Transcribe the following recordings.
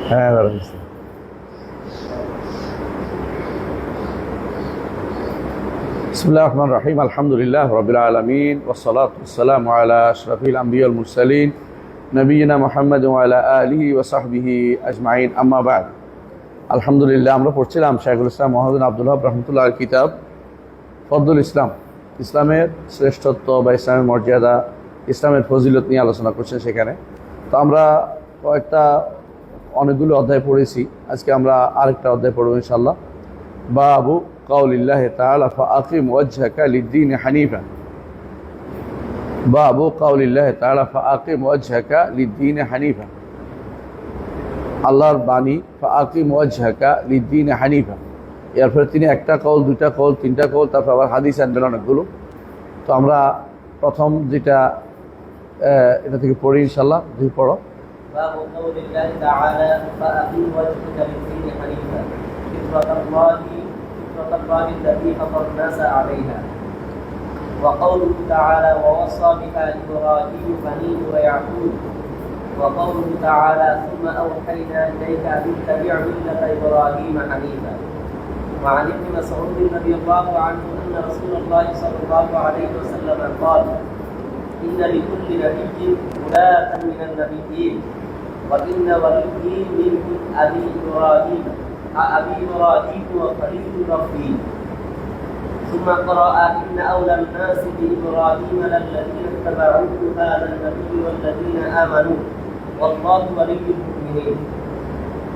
হ্যাঁ দাঁড়াইছে। বিসমিল্লাহির রহমানির রহিম। আলহামদুলিল্লাহ রাব্বিল আলামিন ওয়াসসালাতু ওয়াসসালামু আলা আশরাফিল আমবিয়া ওয়াল মুরসালিন নবিয়িনা মুহাম্মদ ওয়া আলা আলিহি ওয়া সাহবিহি আজমাইন, আম্মা বা'দ। আলহামদুলিল্লাহ, আমরা পড়ছিলাম শাইখুল ইসলাম মুহাম্মদ আব্দুল ওয়াহাব রাহমাতুল্লাহর কিতাব ফদলুল ইসলাম, ইসলামের শ্রেষ্ঠত্ব বা ইসলামের মর্যাদা, ইসলামের ফজিলত নিয়ে আলোচনা করছেন সেখানে। তো আমরা অনেকগুলো অধ্যায় পড়েছি, আজকে আমরা আরেকটা অধ্যায় পড়ব ইনশাআল্লাহ। বাবু কাউলিল্লাহি তাআলা ফাআকিম ওয়াজহাকা লিদ্দীন হানিফা। বাবু কাউলিল্লাহি তাআলা ফাআকিম ওয়াজহাকা লিদ্দীন হানিফা। আল্লাহর বাণী ফাআকিম ওয়াজহাকা লিদ্দীন হানিফা। এরপরে তিনি একটা কওল, দুইটা কওল, তিনটা কওল, তারপর আবার হাদিস আনবেন অনেকগুলো। তো আমরা প্রথম যেটা এটা থেকে পড়ি ইনশাআল্লাহ। দুই পড়ো। বাবু কাউলিল্লাহি তাআলা ফাআকিম ওয়াজহাকা লিদ্দীন হানিফা ফিতরাতাল্লাহি التي فطر الناس عليها. وقوله تعالى ووصى بها إبراهيم بنيه ويعقوب. وقوله تعالى ثم أوحينا إليك أن اتبع ملة إبراهيم حنيفا. وعن ابن مسعود رضي الله عنه أن رسول الله صلى الله عليه وسلم قال إن لكل نبي ولاة من النبيين وإن ولي منهم أبي إبراهيم وخليل ربي. ثم قرأ إن أولى الناس بإبراهيم للذين اتبعوه هذا النبي والذين آمنوا والله ولي المؤمنين.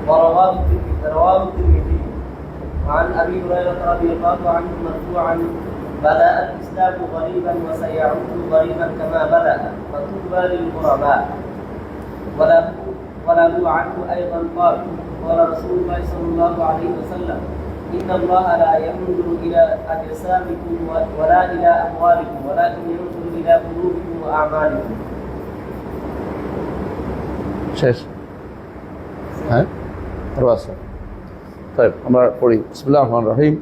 ورواه الترمذي. وعن أبي هريرة رضي الله عنه مرفوعا بدأ الإسلام غريبا وسيعود غريبا كما بدأ فطوبى للغرباء. وله عنه أيضا قال قال رسول الله صلى الله عليه وسلم إن الله لا ينظر إلى أجسامكم ولا إلى أموالكم ولكن ينظر إلى قلوبكم وأعمالكم. শেষ? হ্যাঁ, তাই আমরা পড়ি। বিসমিল্লাহির রহমানির রহিম।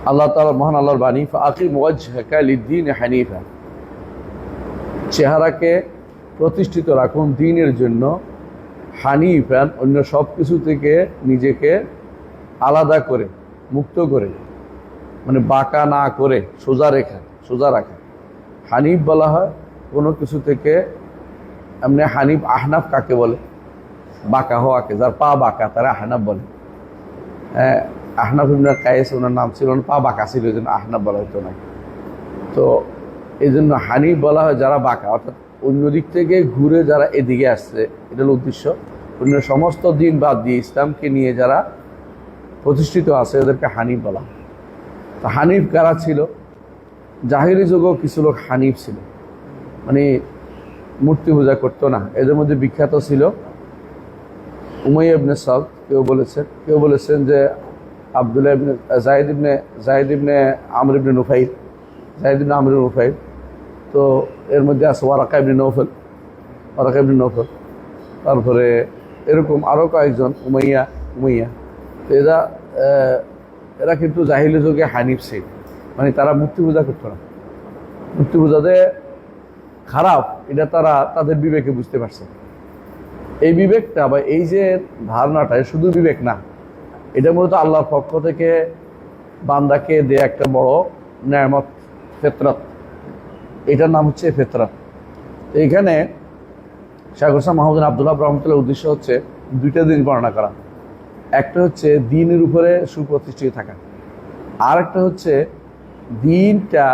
আল্লাহ তাআলা মহান আল্লাহর বাণী ফাআকিম ওয়াজহাকা লিদ্দীন হানিফা। চেহারাকে প্রতিষ্ঠিত রাখুন দ্বীনের জন্য, হানিফান অন্য সব কিছু থেকে নিজেকে আলাদা করে, মুক্ত করে, মানে বাঁকা না করে সোজা রাখা হানিফ বলা হয়। কোনো কিছু থেকে এমনি হানিফ, আহনাফ কাকে বলে? বাঁকা হওয়াকে, যার পা বাঁকা তারা আহনাফ বলে। আহনাফ ইবনে কায়েস ওনার নাম ছিল, পা বাঁকা ছিল, এই জন্য আহনাফ বলা হতো না। তো এই জন্য হানিফ বলা হয় যারা বাঁকা, অর্থাৎ অন্য দিক থেকে ঘুরে যারা এদিকে আসছে, এটা হলো উদ্দেশ্য। অন্য সমস্ত দিন বাদ দিয়ে ইসলামকে নিয়ে যারা প্রতিষ্ঠিত আছে ওদেরকে হানিফ বলা। তো হানিফ কারা ছিল? জাহিরি যুগেও কিছু লোক হানিফ ছিল, মানে মূর্তি পূজা করতো না। এদের মধ্যে বিখ্যাত ছিল উমাইয়া ইবনে সাদ। কেউ বলেছেন যে আব্দুল্লাহ ইবনে জায়েদ ইবনে আমর ইবনে নুফাইল। তো এর মধ্যে আছে ওয়ারাকা ইবনে নৌফল। তারপরে এরকম আরও কয়েকজন উমাইয়া। তো এরা কিন্তু জাহিলি যুগে হানিফ ছিল, মানে তারা মূর্তি পূজা করতো না। মূর্তি পূজাতে খারাপ, এটা তারা তাদের বিবেকে বুঝতে পারছে। এই বিবেকটা বা এই যে ধারণাটা শুধু বিবেক না, এটা মূলত আল্লাহর পক্ষ থেকে বান্দাকে দেয়া একটা বড় নেয়ামত, ফিতরাত। এটার নাম হচ্ছে ফিতরাত। এইখানে শাইখুল ইসলাম মুহাম্মদ আব্দুল ওয়াহাব রাহমাতুল্লাহর উদ্দেশ্য হচ্ছে দুইটা জিনিস বর্ণনা করা। একটা হচ্ছে দ্বীনের উপরে সুপ্রতিষ্ঠিত থাকা, আর একটা হচ্ছে দ্বীনটা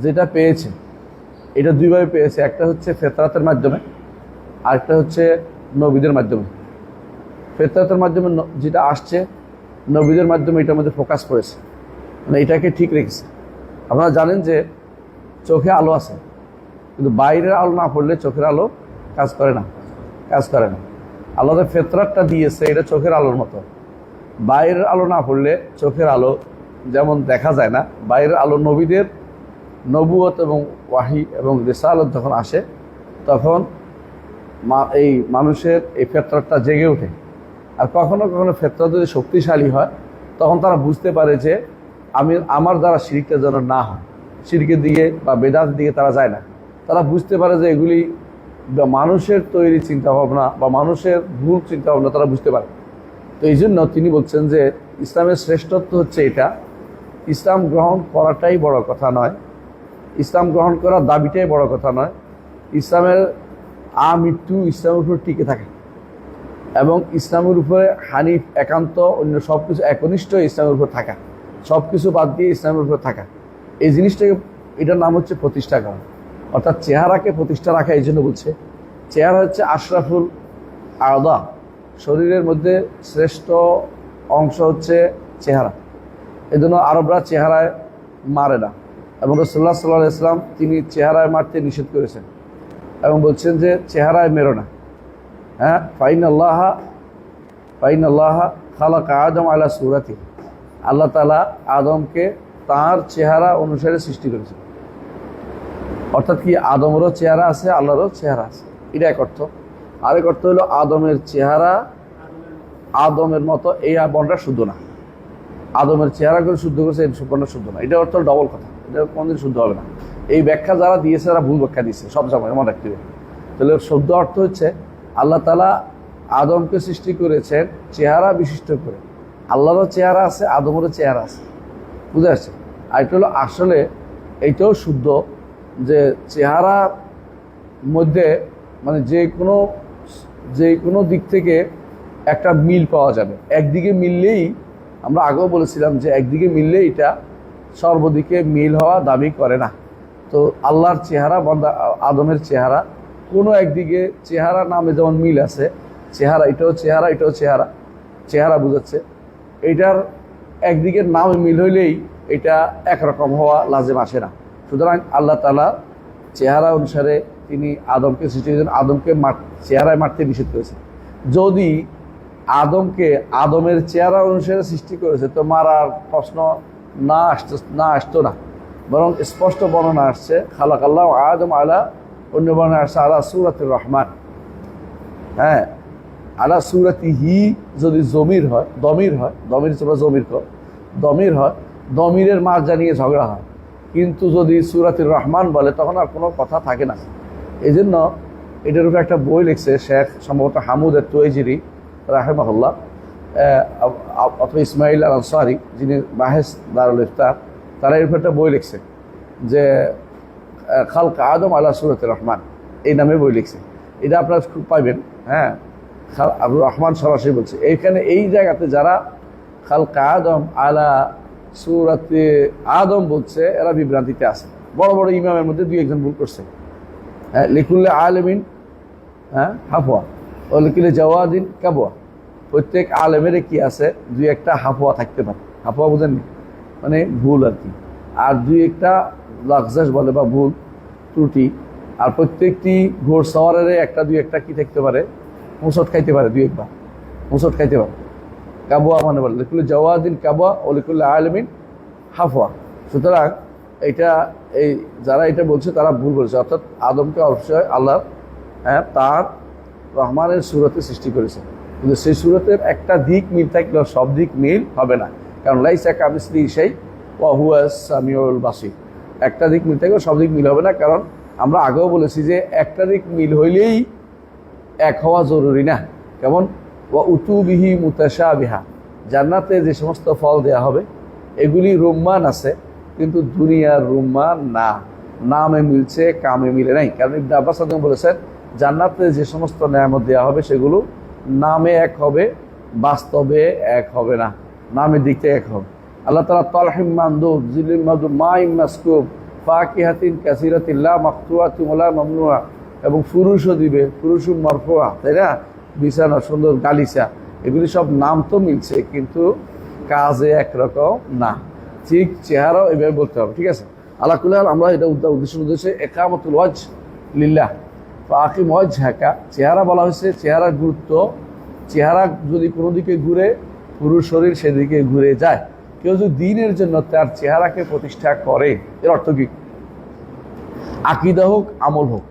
যেটা পেয়েছে এটা দুইভাবে পেয়েছে। একটা হচ্ছে ফিতরাতের মাধ্যমে, আরেকটা হচ্ছে নবীদের মাধ্যমে। ফিতরাতের মাধ্যমে যেটা আসছে, নবীদের মাধ্যমে এটার মধ্যে ফোকাস করেছে, মানে এটাকে ঠিক রেখেছে। আপনারা জানেন যে চোখে আলো আছে, কিন্তু বাইরের আলো না পড়লে চোখের আলো কাজ করে না। আল্লাহ ফিতরাতটা দিয়েছে, এটা চোখের আলোর মতো। বাইরের আলো না পড়লে চোখের আলো যেমন দেখা যায় না, বাইরের আলো নবীদের নবুয়ত এবং ওয়াহি এবং রিসালাত যখন আসে, তখন এই মানুষের এই ফিতরাতটা জেগে ওঠে। আর কখনো কখনো ফিতরাত যদি শক্তিশালী হয়, তখন তারা বুঝতে পারে যে আমার দ্বারা শিরকটা যেন না হয়, শিরকের দিকে বা বেদাতের দিকে তারা যায় না। তারা বুঝতে পারে যে এগুলি বা মানুষের তৈরি চিন্তাভাবনা বা মানুষের ভুল চিন্তাভাবনা তারা বুঝতে পারে। তো এই জন্য তিনি বলছেন যে ইসলামের শ্রেষ্ঠত্ব হচ্ছে এটা, ইসলাম গ্রহণ করাটাই বড় কথা নয়, ইসলাম গ্রহণ করার দাবিটাই বড় কথা নয়, ইসলামের আমৃত্যু ইসলামের উপর টিকে থাকে এবং ইসলামের উপরে হানিফ একান্ত অন্য সব কিছু একনিষ্ঠ ইসলামের উপর থাকা, সব কিছু বাদ দিয়ে ইসলামের উপর থাকা, এই জিনিসটাকে এটার নাম হচ্ছে প্রতিষ্ঠা করা। অর্থাৎ চেহারাকে প্রতিষ্ঠা রাখা। এই জন্য বলছে চেহারা হচ্ছে আশরাফুল আদা, শরীরের মধ্যে শ্রেষ্ঠ অংশ হচ্ছে চেহারা। এই জন্য আরবরা চেহারায় মারে না এবং রাসূলুল্লাহ সাল্লাল্লাহু আলাইহি ওয়াসাল্লাম তিনি চেহারায় মারতে নিষেধ করেছেন এবং বলছেন যে চেহারায় মেরো না। হ্যাঁ, ফাইনাল্লাহ খালাকা আদম আলা সূরাতি, আল্লাহ তাআলা আদমকে তার চেহারা অনুসারে সৃষ্টি করেছেন। অর্থাৎ কি, আদমেরও চেহারা আছে, আল্লাহরও চেহারা আছে, এটা এক অর্থ। আরেক অর্থ হলো আদমের চেহারা আদমের মতো, এই বনটা শুদ্ধ না। আদমের চেহারা করে শুদ্ধ করেছে, এই বনটা শুদ্ধ না, এটা অর্থ ডবল কথা, এটা কোনদিন শুদ্ধ হবে না। এই ব্যাখ্যা যারা দিয়েছে তারা ভুল ব্যাখ্যা দিয়েছে সব সময়, মনে রাখতে হবে। তাহলে শুদ্ধ অর্থ হচ্ছে আল্লাহ তাআলা আদমকে সৃষ্টি করেছেন চেহারা বিশিষ্ট করে। আল্লাহরও চেহারা আছে, আদমেরও চেহারা আছে, বুঝে আসছে? আর এটা হলো আসলে এইটাও শুদ্ধ যে চেহারার মধ্যে মানে যে কোনো দিক থেকে একটা মিল পাওয়া যাবে। একদিকে মিললেই, আমরা আগেও বলেছিলাম যে একদিকে মিললেই এটা সর্বদিকে মিল হওয়া দাবি করে না। তো আল্লাহর চেহারা বান্দা আদমের চেহারা কোনো একদিকে চেহারা নামে যেমন মিল আছে, চেহারা এটাও চেহারা, এটাও চেহারা, চেহারা বুঝাচ্ছে এইটার একদিকের নামে মিল হইলেই এটা একরকম হওয়া লাজেম আসে না। সুতরাং আল্লাহ তাআলা চেহারা অনুসারে তিনি আদমকে সৃষ্টি করেছেন, আদমকে চেহারায় মারতে নিষেধ করেছেন। যদি আদমকে আদমের চেহারা অনুসারে সৃষ্টি করেছে তো মারার প্রশ্ন না আসতো না, বরং স্পষ্ট বর্ণনা আসছে খালাকাল্লাহু আদম আলা, অন্য বর্ণনা আসছে আলা সূরাতির রহমান। হ্যাঁ, আলা সূরাতিহি যদি দমির হয়, দমিরের মার জানিয়ে ঝগড়া হয়। কিন্তু যদি সূরাতুর রহমান বলে তখন আর কোনো কথা থাকে না। এই জন্য এটার উপরে একটা বই লিখছে শেখ সম্ভবত হামুদ আত-তুয়াইজিরি রাহিমাহুল্লাহ, অথবা ইসমাইল আল আনসারী, যিনি বাহেস দারুল ইফতার, তারা এর উপরে একটা বই লিখছে যে খালক আদম আলা সূরাতুর রহমান, এই নামে বই লিখছে। এটা আপনারা খুব পাইবেন। হ্যাঁ, আব্দুর রহমান সরাসরি বলছে এইখানে, এই জায়গাতে যারা খালক আদম আলা সূরাতে আদম বলছে এরা বিভ্রান্তিতে আছে। বড় বড় ইমামের মধ্যে দুই একজন ভুল করছে। হ্যাঁ, লিকুল্লে আলেমিন হাফওয়া ও লিকুল্লে জাওয়াদিন কাবওয়া, প্রত্যেক আলেমের কি আছে, দুই একটা হাফওয়া থাকতে পারে। হাফওয়া বুঝেননি, মানে ভুল আর কি, আর দুই একটা লাক্সাস বলে বা ভুল ত্রুটি। আর প্রত্যেকটি ঘোড় সওয়ারের একটা দুই একটা কি থাকতে পারে, মুসট খাইতে পারে, দুই একবার মুসট খাইতে পারে। কাবুয়া মানে বলে লিকুল্লে জাওয়াদিন কাবুয়া ও লিকুল্লে আলেমিন হাফওয়া। সুতরাং এটা এই যারা এটা বলছে তারা ভুল বলছে। অর্থাৎ আদমকে অবশ্যই আল্লাহ তার রহমানের সূরতে সৃষ্টি করেছে, কিন্তু সেই সূরতের একটা দিক মিল থাকলেও সব দিক মিল হবে না, কারণ লাইসা কামিসলিহি শাই ওয়া হুয়াস সামিউল বাসীর। একটা দিক মিল থাকলেও সব দিক মিল হবে না, কারণ আমরা আগেও বলেছি যে একটা দিক মিল হইলেই এক হওয়া জরুরি না। কেমন ওয়া উতুবিহি মুতাশাবিহা, জান্নাতে যে সমস্ত ফল দেয়া হবে এগুলি রুম্মান আছে, কিন্তু দুনিয়ার রুম্মান না, নামে মিলছে কামে মিলে নাই। কারণ ইবনে আব্বাস বলেছেন জান্নাতে যে সমস্ত নেয়ামত দেওয়া হবে সেগুলো নামে এক হবে, বাস্তবে এক হবে না, নামের দিক থেকে এক হবে। আল্লাহ তাআলা তালহিম মানদুব, জিলিম মাদুব, মাইম মাসকুব, ফাকিহাতিন কাসিরাতিন লা মাকতুআতিন ওয়া লা মামনুআ, এবং ফুরুশও দিবে, ফুরুশুম মারফুআ, তাই না, বিছানা সুন্দর গালিচা, এগুলি সব নাম তো মিলছে কিন্তু কাজে একরকম না। ঠিক চেহারাও এভাবে বলতে হবে, ঠিক আছে। আল্লাহ কুল্লাহ আমরা এটা উদ্দেশ্য একামতুল ওয়াজ লিল্লাহ ফাকিম ওয়াজহাকা, চেহারা বলা হয়েছে, চেহারার গুরুত্ব, চেহারা যদি কোনো দিকে ঘুরে পুরো শরীর সেদিকে ঘুরে যায়। কেউ যদি দিনের জন্য তার চেহারাকে প্রতিষ্ঠা করে, এর অর্থ কি, আকীদা হোক আমল হোক,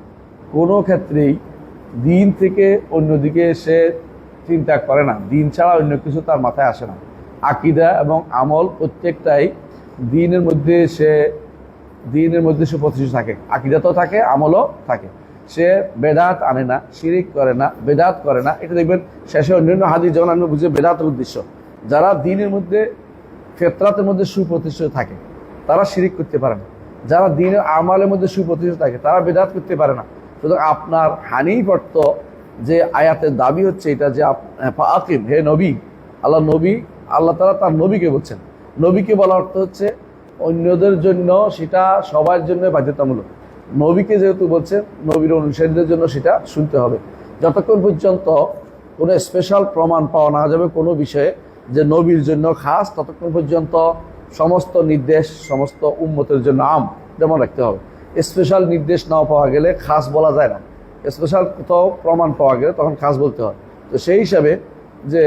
কোনো ক্ষেত্রেই দিন থেকে অন্যদিকে সে চিন্তা করে না, দিন ছাড়া অন্য কিছু তার মাথায় আসে না। আকীদা এবং আমল প্রত্যেকটাই দিনের মধ্যে সে প্রতিষ্ঠিত থাকে, আকীদাতেও থাকে, আমলও থাকে। সে বেদাত আনে না, শিরিক করে না, বেদাত করে না। এটা দেখবেন শেষে অন্যান্য হাদিস যখন আমরা বুঝি বেদাতের উদ্দেশ্য, যারা দ্বীনের মধ্যে ফিতরাতের মধ্যে সুপ্রতিষ্ঠিত থাকে তারা শিরিক করতে পারে না, যারা দ্বীনের আমালের মধ্যে সুপ্রতিষ্ঠিত থাকে তারা বেদাত করতে পারে না। সুতরাং আপনার হানিফ অর্থ যে আয়াতের দাবি হচ্ছে এটা যে আকিম, হে নবী, আল্লাহ তাআলা তার নবীকে বলছেন। নবীকে বলা অর্থ হচ্ছে অন্যদের জন্য সেটা সবার জন্য বাধ্যতামূলক। নবীকে যেহেতু বলছেন, নবীর অনুসারীদের জন্য সেটা শুনতে হবে। যতক্ষণ পর্যন্ত কোনো স্পেশাল প্রমাণ পাওয়া না যাবে কোনো বিষয়ে যে নবীর জন্য খাস, ততক্ষণ পর্যন্ত সমস্ত নির্দেশ সমস্ত উম্মতের জন্য আম যেমন রাখতে হবে। স্পেশাল নির্দেশ না পাওয়া গেলে খাস বলা যায় না, স্পেশাল কোথাও প্রমাণ পাওয়া গেলে তখন খাস বলতে হয়। তো সেই হিসাবে যে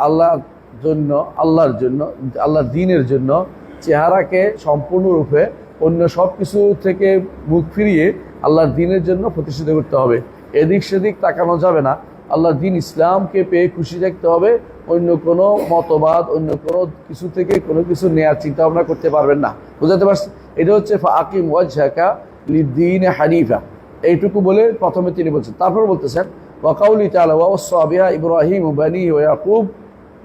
আল্লাহর জন্য, আল্লাহর দ্বীনের জন্য চেহারাকে সম্পূর্ণরূপে অন্য সব কিছু থেকে মুখ ফিরিয়ে আল্লাহর দ্বীনের জন্য প্রতিষ্ঠিত করতে হবে। এদিক সেদিক তাকানো যাবে না। আল্লাহর দ্বীন ইসলামকে পেয়ে খুশি থাকতে হবে। অন্য কোনো মতবাদ, অন্য কোনো কিছু থেকে কোনো কিছু নেওয়ার চিন্তা ভাবনা করতে পারবেন না। বুঝাতে পারছি? এটা হচ্ছে ফাকিম ওয়াজহাকা লিদ্দীন হানিফা। এইটুকু বলে প্রথমে তিনি বলছেন। তারপর বলতেছেন ওয়াকাউলি তাআলা ওয়াওয়াসা বিহা ইব্রাহিম বানিহি ওয়া ইয়াকুব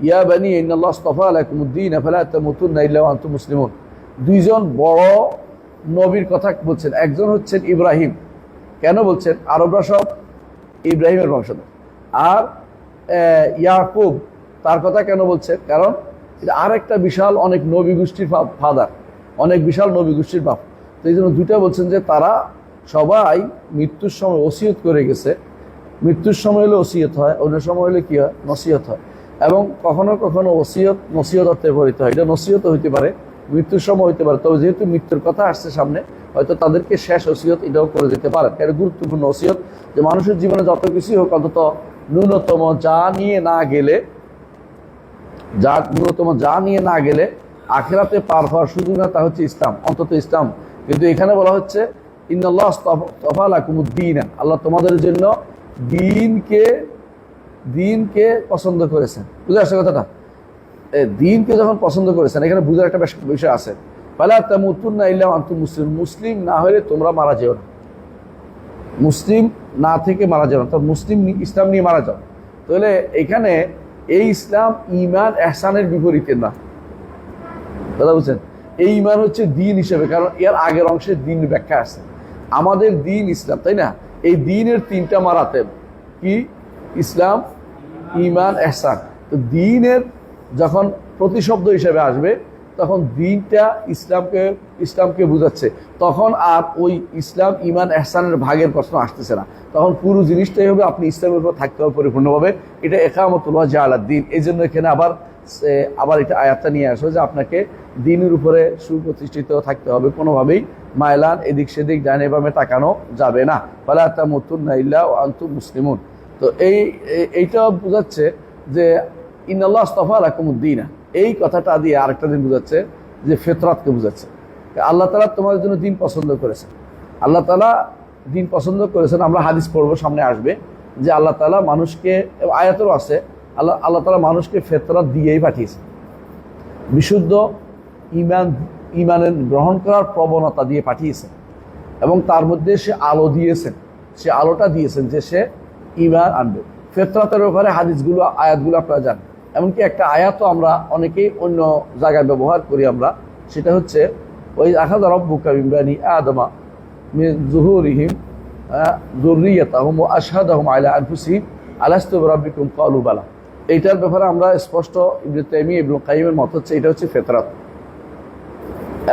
ইয়া বানি ইন্নাল্লাহ আস্তাফা লাকুমুদ্দীন ফালা তামুতুন্না ইল্লা ওয়া আনতুম মুসলিমুন। দুইজন বড় নবীর কথা বলছেন। একজন হচ্ছেন ইব্রাহিম। কেন বলছেন? আরবরা সব ইব্রাহিমের বংশধর। আর ইয়াকুব, তার কথা কেন বলছেন? কারণ আর একটা বিশাল অনেক নবী গোষ্ঠীর ফাদার, অনেক বিশাল নবী গোষ্ঠীর বাপ। তো এই জন্য দুইটা বলছেন যে তারা সবাই মৃত্যুর সময় ওসিয়ত করে গেছে। মৃত্যুর সময় হলে ওসিয়ত হয়, অন্য সময় হলে কি হয়? নসিহত হয়। এবং কখনো কখনো নসিহত অর্থে পরিণত হয়। এটা নসিহত হইতে পারে, মৃত্যুর সময় হইতে পারে। তবে যেহেতু মৃত্যুর কথা আসছে সামনে, হয়তো তাদেরকে শেষ ওসিয়ত এটাও করে যেতে পারে। এটা গুরুত্বপূর্ণ ওসিয়ত যে মানুষের জীবনে যত কিছুই হোক, অন্তত ন্যূনতম যা নিয়ে না গেলে আখিরাতে পার হওয়ার সুযোগ না, তা হচ্ছে ইসলাম, অন্তত ইসলাম। কিন্তু এখানে বলা হচ্ছে ইন্নাল্লাহ আস্তাফা লাকুমুদ্দীন, আল্লাহ তোমাদের জন্য দ্বীনকে পছন্দ করেছেন। বুঝে আসছে কথাটা? দ্বীনকে যখন পছন্দ করেছেন, এখানে বুঝার একটা বিষয় আছে। ফালা তামুতুন্না ইল্লা ওয়া আনতুম মুসলিমুন। মুসলিম না হলে তোমরা মারা যেও না, মুসলিম না থেকে মারা যাও না, তো মুসলিম ইসলাম নিয়ে মারা যাও। তাহলে এখানে এই ইসলাম ঈমান ইহসানের বিপরীতে না, কথা বুঝছেন? এই ঈমান হচ্ছে দ্বীন হিসেবে, কারণ এর আগের অংশে দ্বীন ব্যাখ্যা আছে। আমাদের দ্বীন ইসলাম, তাই না? এই দ্বীনের তিনটা মারাতেব কি? ইসলাম, ঈমান, ইহসান। তো দ্বীনের যখন প্রতিশব্দ হিসেবে আসবে তখন দ্বীনটা ইসলামকে বোঝাচ্ছে। তখন আর ওই ইসলাম, ঈমান, ইহসানের ভাগের প্রশ্ন আসতেছে না। তখন পুরো জিনিসটাই হবে আপনি ইসলামের উপর থাকতে হবে পরিপূর্ণভাবে। এটা ইকামতুল ওয়াজহি আলা দ্বীন। এই জন্য এখানে আবার এটা আয়াতটা নিয়ে আসো যে আপনাকে দ্বীনের উপরে সুপ্রতিষ্ঠিত থাকতে হবে। কোনোভাবেই মায়লান, এদিক সেদিক, ডাইনে বামে তাকানো যাবে না। ফালা তামুতুন্না ইল্লা ওয়া আনতুম মুসলিমুন। তো এইটা বোঝাচ্ছে যে ইন্নাল্লাহ আস্তাফা লাকুমুদ্দীন, এই কথাটা দিয়ে আরেকটা দিন বোঝাচ্ছে যে ফিতরাতকে বোঝাচ্ছে। আল্লাহ তাআলা তোমাদের জন্য দ্বীন পছন্দ করেছেন। আল্লাহ তাআলা দ্বীন পছন্দ করেছেন। আমরা হাদিস পড়বো, সামনে আসবে যে আল্লাহ তাআলা মানুষকে, আয়াতেরও আছে, আল্লাহ তাআলা মানুষকে ফিতরাত দিয়েই পাঠিয়েছেন। বিশুদ্ধ ঈমানের গ্রহণ করার প্রবণতা দিয়ে পাঠিয়েছেন এবং তার মধ্যে সে আলো দিয়েছেন। সে আলোটা দিয়েছেন যে সে ঈমান আনবে। ফিতরাতের ব্যাপারে হাদিসগুলো, আয়াতগুলো আপনারা জানেন। এমনকি একটা আয়াতও আমরা অনেকেই অন্য জায়গায় ব্যবহার করি আমরা, সেটা হচ্ছে ওই আখাযা রাব্বুকা মিন বানি আদমা মিন যুহুরিহিম যুররিয়াতাহুম ওয়া আশহাদাহুম আলা আনফুসিহিম আলাস্তু বিরাব্বিকুম ক্বালু বালা। এইটার ব্যাপারে আমরা স্পষ্ট ইবনে তাইমিয়া, ইবনে কাইয়িমের মত হচ্ছে এটা হচ্ছে ফিতরাত।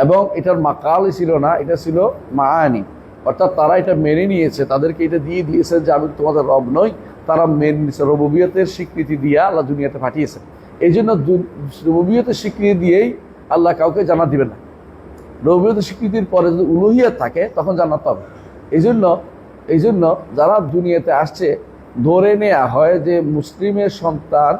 এবং এটার মাকালই ছিল না, এটা ছিল মাআনি। অর্থাৎ তারা এটা মেনে নিয়েছে, তাদেরকে এটা দিয়ে দিয়েছে যে আমি তোমাদের রব নই। তারা মেনে নিয়েছে, রুবুবিয়তের স্বীকৃতি দিয়ে আল্লাহ দুনিয়াতে পাঠিয়েছেন। এই জন্য রুবুবিয়তের স্বীকৃতি দিয়েই আল্লাহ কাউকে জান্নাত দিবেন না। রুবুবিয়তের স্বীকৃতির পরে যদি উলুহিয়ত থাকে তখন জান্নাত পাবে। এই জন্য যারা দুনিয়াতে আসছে ধরে নেওয়া হয় যে মুসলিমের সন্তান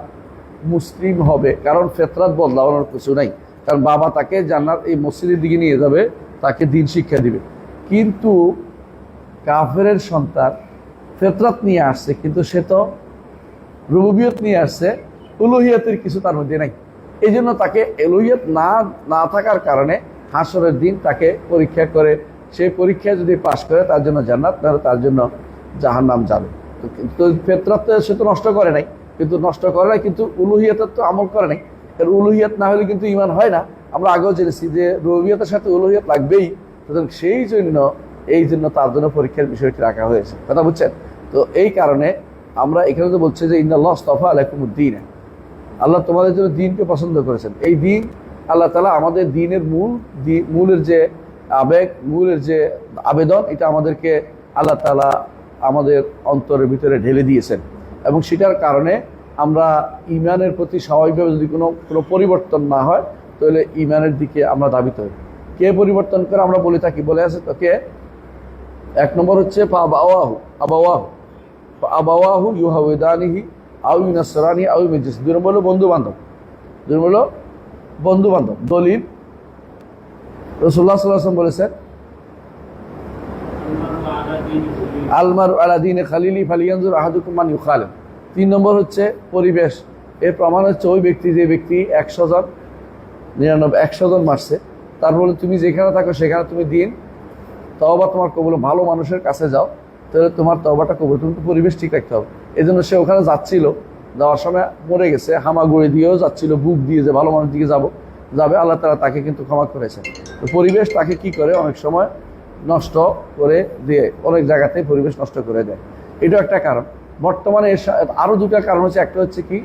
মুসলিম হবে, কারণ ফিতরাত বদলানোর কিছু নাই। কারণ বাবা তাকে জান্নাত এই মসজিদের দিকে নিয়ে যাবে, তাকে দ্বীন শিক্ষা দিবে। কিন্তু কাফেরের সন্তান ফিতরাত নিয়ে আসছে, কিন্তু সে তো রুবুবিয়ত নিয়ে আসছে, উলুহিয়তের কিছু তার মধ্যে নাই। এই জন্য তাকে উলুহিয়ত না থাকার কারণে হাসরের দিন তাকে পরীক্ষা করে, সে পরীক্ষায় যদি পাশ করে তার জন্য জান্নাত, তাহলে তার জন্য জাহান্নাম যাবে। তো ফেতরাত সে তো নষ্ট করে নাই, কিন্তু উলুহিয়াতের তো আমল করে নাই। এর উলুহিয়াত না হলে কিন্তু ঈমান হয় না। আমরা আগেও জেনেছি যে রুবুবিয়তের সাথে উলুহিয়াত লাগবেই। সুতরাং এই জন্য তার জন্য পরীক্ষার বিষয়টি রাখা হয়েছে, কথা বুঝছেন? তো এই কারণে আমরা এখানে তো বলছি যে ইন্নাল্লাহ আস্তাফা আলাইকুমুদ্দীন, আল্লাহ তোমাদের জন্য দ্বীনকে পছন্দ করেছেন। এই দ্বীন আল্লাহ তাআলা আমাদের দ্বীনের মূলের যে আবেগ, মূলের যে আবেদন, এটা আমাদেরকে আল্লাহ তাআলা আমাদের অন্তরের ভিতরে ঢেলে দিয়েছেন। এবং সেটার কারণে আমরা ঈমানের প্রতি স্বাভাবিকভাবে যদি কোনো পরিবর্তন না হয়, তাহলে ঈমানের দিকে আমরা ধাবিত হই। কে পরিবর্তন করে আমরা বলে থাকি, বলে আছে তো কে? এক নম্বর হচ্ছে আবাওয়াহু ইউহাউদানিহি আও ইউনাসরানিহি আও ইউমাজ্জিস। দুই নম্বর হলো বন্ধু বান্ধব। দলিল রাসূলুল্লাহ সাল্লাল্লাহু আলাইহি ওয়াসাল্লাম বলেছেন, আলমারু আলা দীনি খালিলি ফালিয়ানজুর আহাদুকুম মান ইউখালিল। 3 নম্বর হচ্ছে পরিবেশ। এর প্রমাণ হচ্ছে ওই ব্যক্তি, যে ব্যক্তি 100 জন মারছে, তারপরে তুমি যেখানে থাকো সেখানে তুমি দিন তওবা তোমার কবুল, ভালো মানুষের কাছে যাও, তাহলে তোমার তওবাটা কবুল। তুমি পরিবেশ ঠিক রাখতে হবে। এই জন্য সে ওখানে যাওয়ার সময় মরে গেছে, হামাগুড়ি দিয়েও যাচ্ছিল, বুক দিয়ে যে ভালো মানুষ দিকে যাবে, আল্লাহ তাআলা তাকে কিন্তু ক্ষমা করেছেন। তো পরিবেশ তাকে কি করে, অনেক সময় নষ্ট করে দিয়ে, অনেক জায়গাতে পরিবেশ নষ্ট করে দেয়। এটাও একটা কারণ। বর্তমানে আরও দুটা কারণ হচ্ছে। একটা হচ্ছে কি,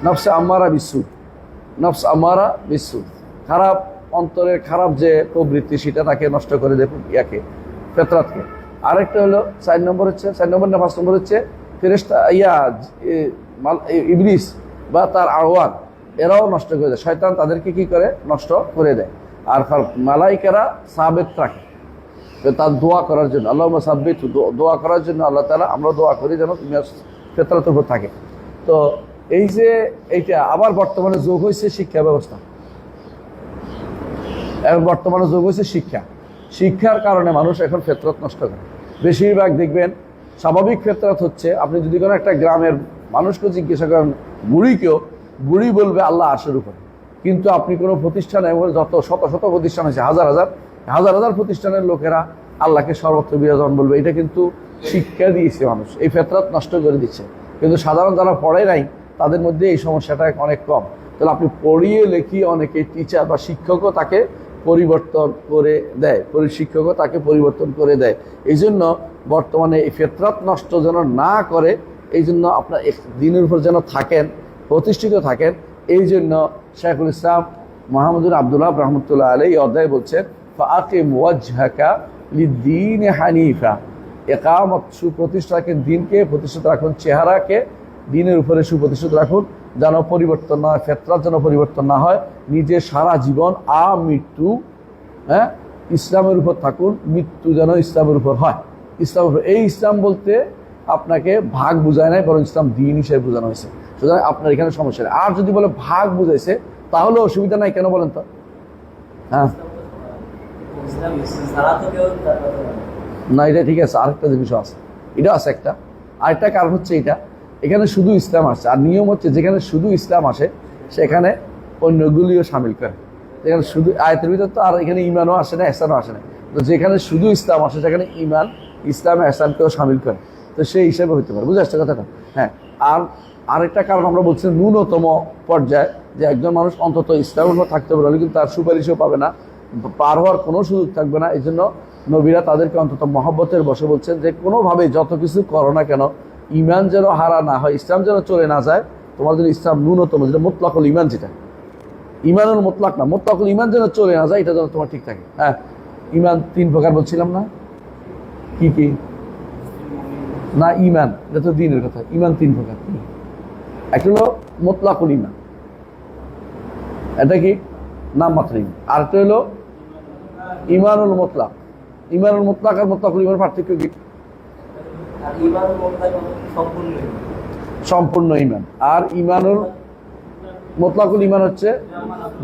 নফসে আম্মারা বিসু, খারাপ অন্তরের খারাপ যে প্রবৃত্তি, সেটা তাকে নষ্ট করে দেয় ফেতরাতকে। আরেকটা হলো 4 নম্বর না 5 নম্বর হচ্ছে ফেরেশতা ইবলিস বা তার আওয়ান, এরাও নষ্ট করে দেয়। শয়তান তাদেরকে কি করে, নষ্ট করে দেয়। আর মালাইকারা সাবেত রাখে তার দোয়া করার জন্য, আল্লাহুম্মা সাব্বিত, দোয়া করার জন্য আল্লাহ তাআলা, আমরা দোয়া করি যেন তুমি ফেতরাতের উপর থাকে। তো এই যে এইটা আবার বর্তমানে যোগ হয়েছে শিক্ষা ব্যবস্থা। বর্তমানে যোগ হয়েছে শিক্ষার কারণে মানুষ এখন ফেতরাত নষ্ট করে। বেশিরভাগ দেখবেন স্বাভাবিক ফেতরাত হচ্ছে, আপনি যদি কোনো একটা গ্রামের মানুষকে জিজ্ঞাসা করেন, বুড়ি বলবে আল্লাহ আরশের উপরে। কিন্তু আপনি কোনো প্রতিষ্ঠানে, যত শত শত প্রতিষ্ঠান আছে, হাজার প্রতিষ্ঠানের লোকেরা আল্লাহকে সর্বত্র বিরাজমান বলবে। এটা কিন্তু শিক্ষা দিয়েছে মানুষ, এই ফেতরাত নষ্ট করে দিচ্ছে। কিন্তু সাধারণ যারা পড়ে নাই, তাদের মধ্যে এই সমস্যাটা অনেক কম। তাহলে আপনি পড়িয়ে লেখিয়ে অনেকে টিচার বা শিক্ষকও তাকে পরিবর্তন করে দেয়। এই জন্য বর্তমানে এই ফেতরাত নষ্ট যেন না করে, এই জন্য আপনার দিনের উপর যেন থাকেন, প্রতিষ্ঠিত থাকেন। এই জন্য শাইখুল ইসলাম মুহাম্মদ আব্দুল্লাহ রাহমাতুল্লাহ আলাইহি এই অধ্যায়ে বলছেন, ফাআকিম ওয়াজহাকা লিদ্দীন হানিফা, ইকামত, সুপ্রতিষ্ঠা রাখেন দিনকে, প্রতিষ্ঠিত রাখুন চেহারাকে, দিনের উপরে সুপ্রতিষ্ঠিত রাখুন, যেন পরিবর্তন না হয়, ফেতরাত যেন পরিবর্তন না হয়। নিজের সারা জীবন মৃত্যু ইসলামের উপর থাকুন, মৃত্যু যেন ইসলামের উপর হয়। এই ইসলাম বলতে আপনাকে ভাগ বুঝায় নাই, বরং ইসলাম দিন হিসেবে বোঝানো হয়েছে। সুতরাং আপনার এখানে সমস্যা নেই। আর যদি বলে ভাগ বুঝাইছে, তাহলে অসুবিধা নাই, কেন বলেন তো? হ্যাঁ, না এটা ঠিক আছে। আরেকটা বিষয় আছে, এটা আছে একটা, আরেকটা কারণ হচ্ছে এখানে শুধু ইসলাম আসছে। আর নিয়ম হচ্ছে, যেখানে শুধু ইসলাম আসে সেখানে অন্যগুলিও সামিল করে। যেখানে শুধু আয়াতের ভিতর তো আর এখানে ইমানও আসে না, এহসানও আসে না। তো যেখানে শুধু ইসলাম আসে সেখানে ইসলাম এহসানকেও সামিল করে। তো সেই হিসেবে হতে পারে, বুঝে আসছে কথাটা? হ্যাঁ। আর আরেকটা কারণ আমরা বলছি ন্যূনতম পর্যায়ে, যে একজন মানুষ অন্তত ইসলামের উপর থাকতে পারে, কিন্তু তার সুপারিশও পাবে না, পার হওয়ার কোনো সুযোগ থাকবে না। এই জন্য নবীরা তাদেরকে অন্তত মহব্বতের বসে বলছেন যে কোনোভাবে যত কিছু করো না কেন, ইমান যেন হারা না হয়, ইসলাম যেন চলে না যায়। তোমার যদি ইসলাম ন্যূনতম, যেটা মুতলাকুল ইমান, যেটা ইমানুল মুতলাক না, মুতলাকুল ইমান যেন চলে না যায়, এটা যেন তোমার ঠিক থাকে। হ্যাঁ, ইমান 3 প্রকার বলছিলাম না? কি না, ইমান, এটা তো দ্বীনের কথা। ইমান 3 প্রকার। একটা হলো মুতলাকুল ইমান, এটা কি নাম মাত্র ইমান। আরেকটা হলো ইমানুল মুতলাক। ইমানুল মুতলাক আর মুতলাকুল ইমান পার্থক্য কি? সম্পূর্ণ ইমান। আর ইমানুল মুতলাকুল ইমান হচ্ছে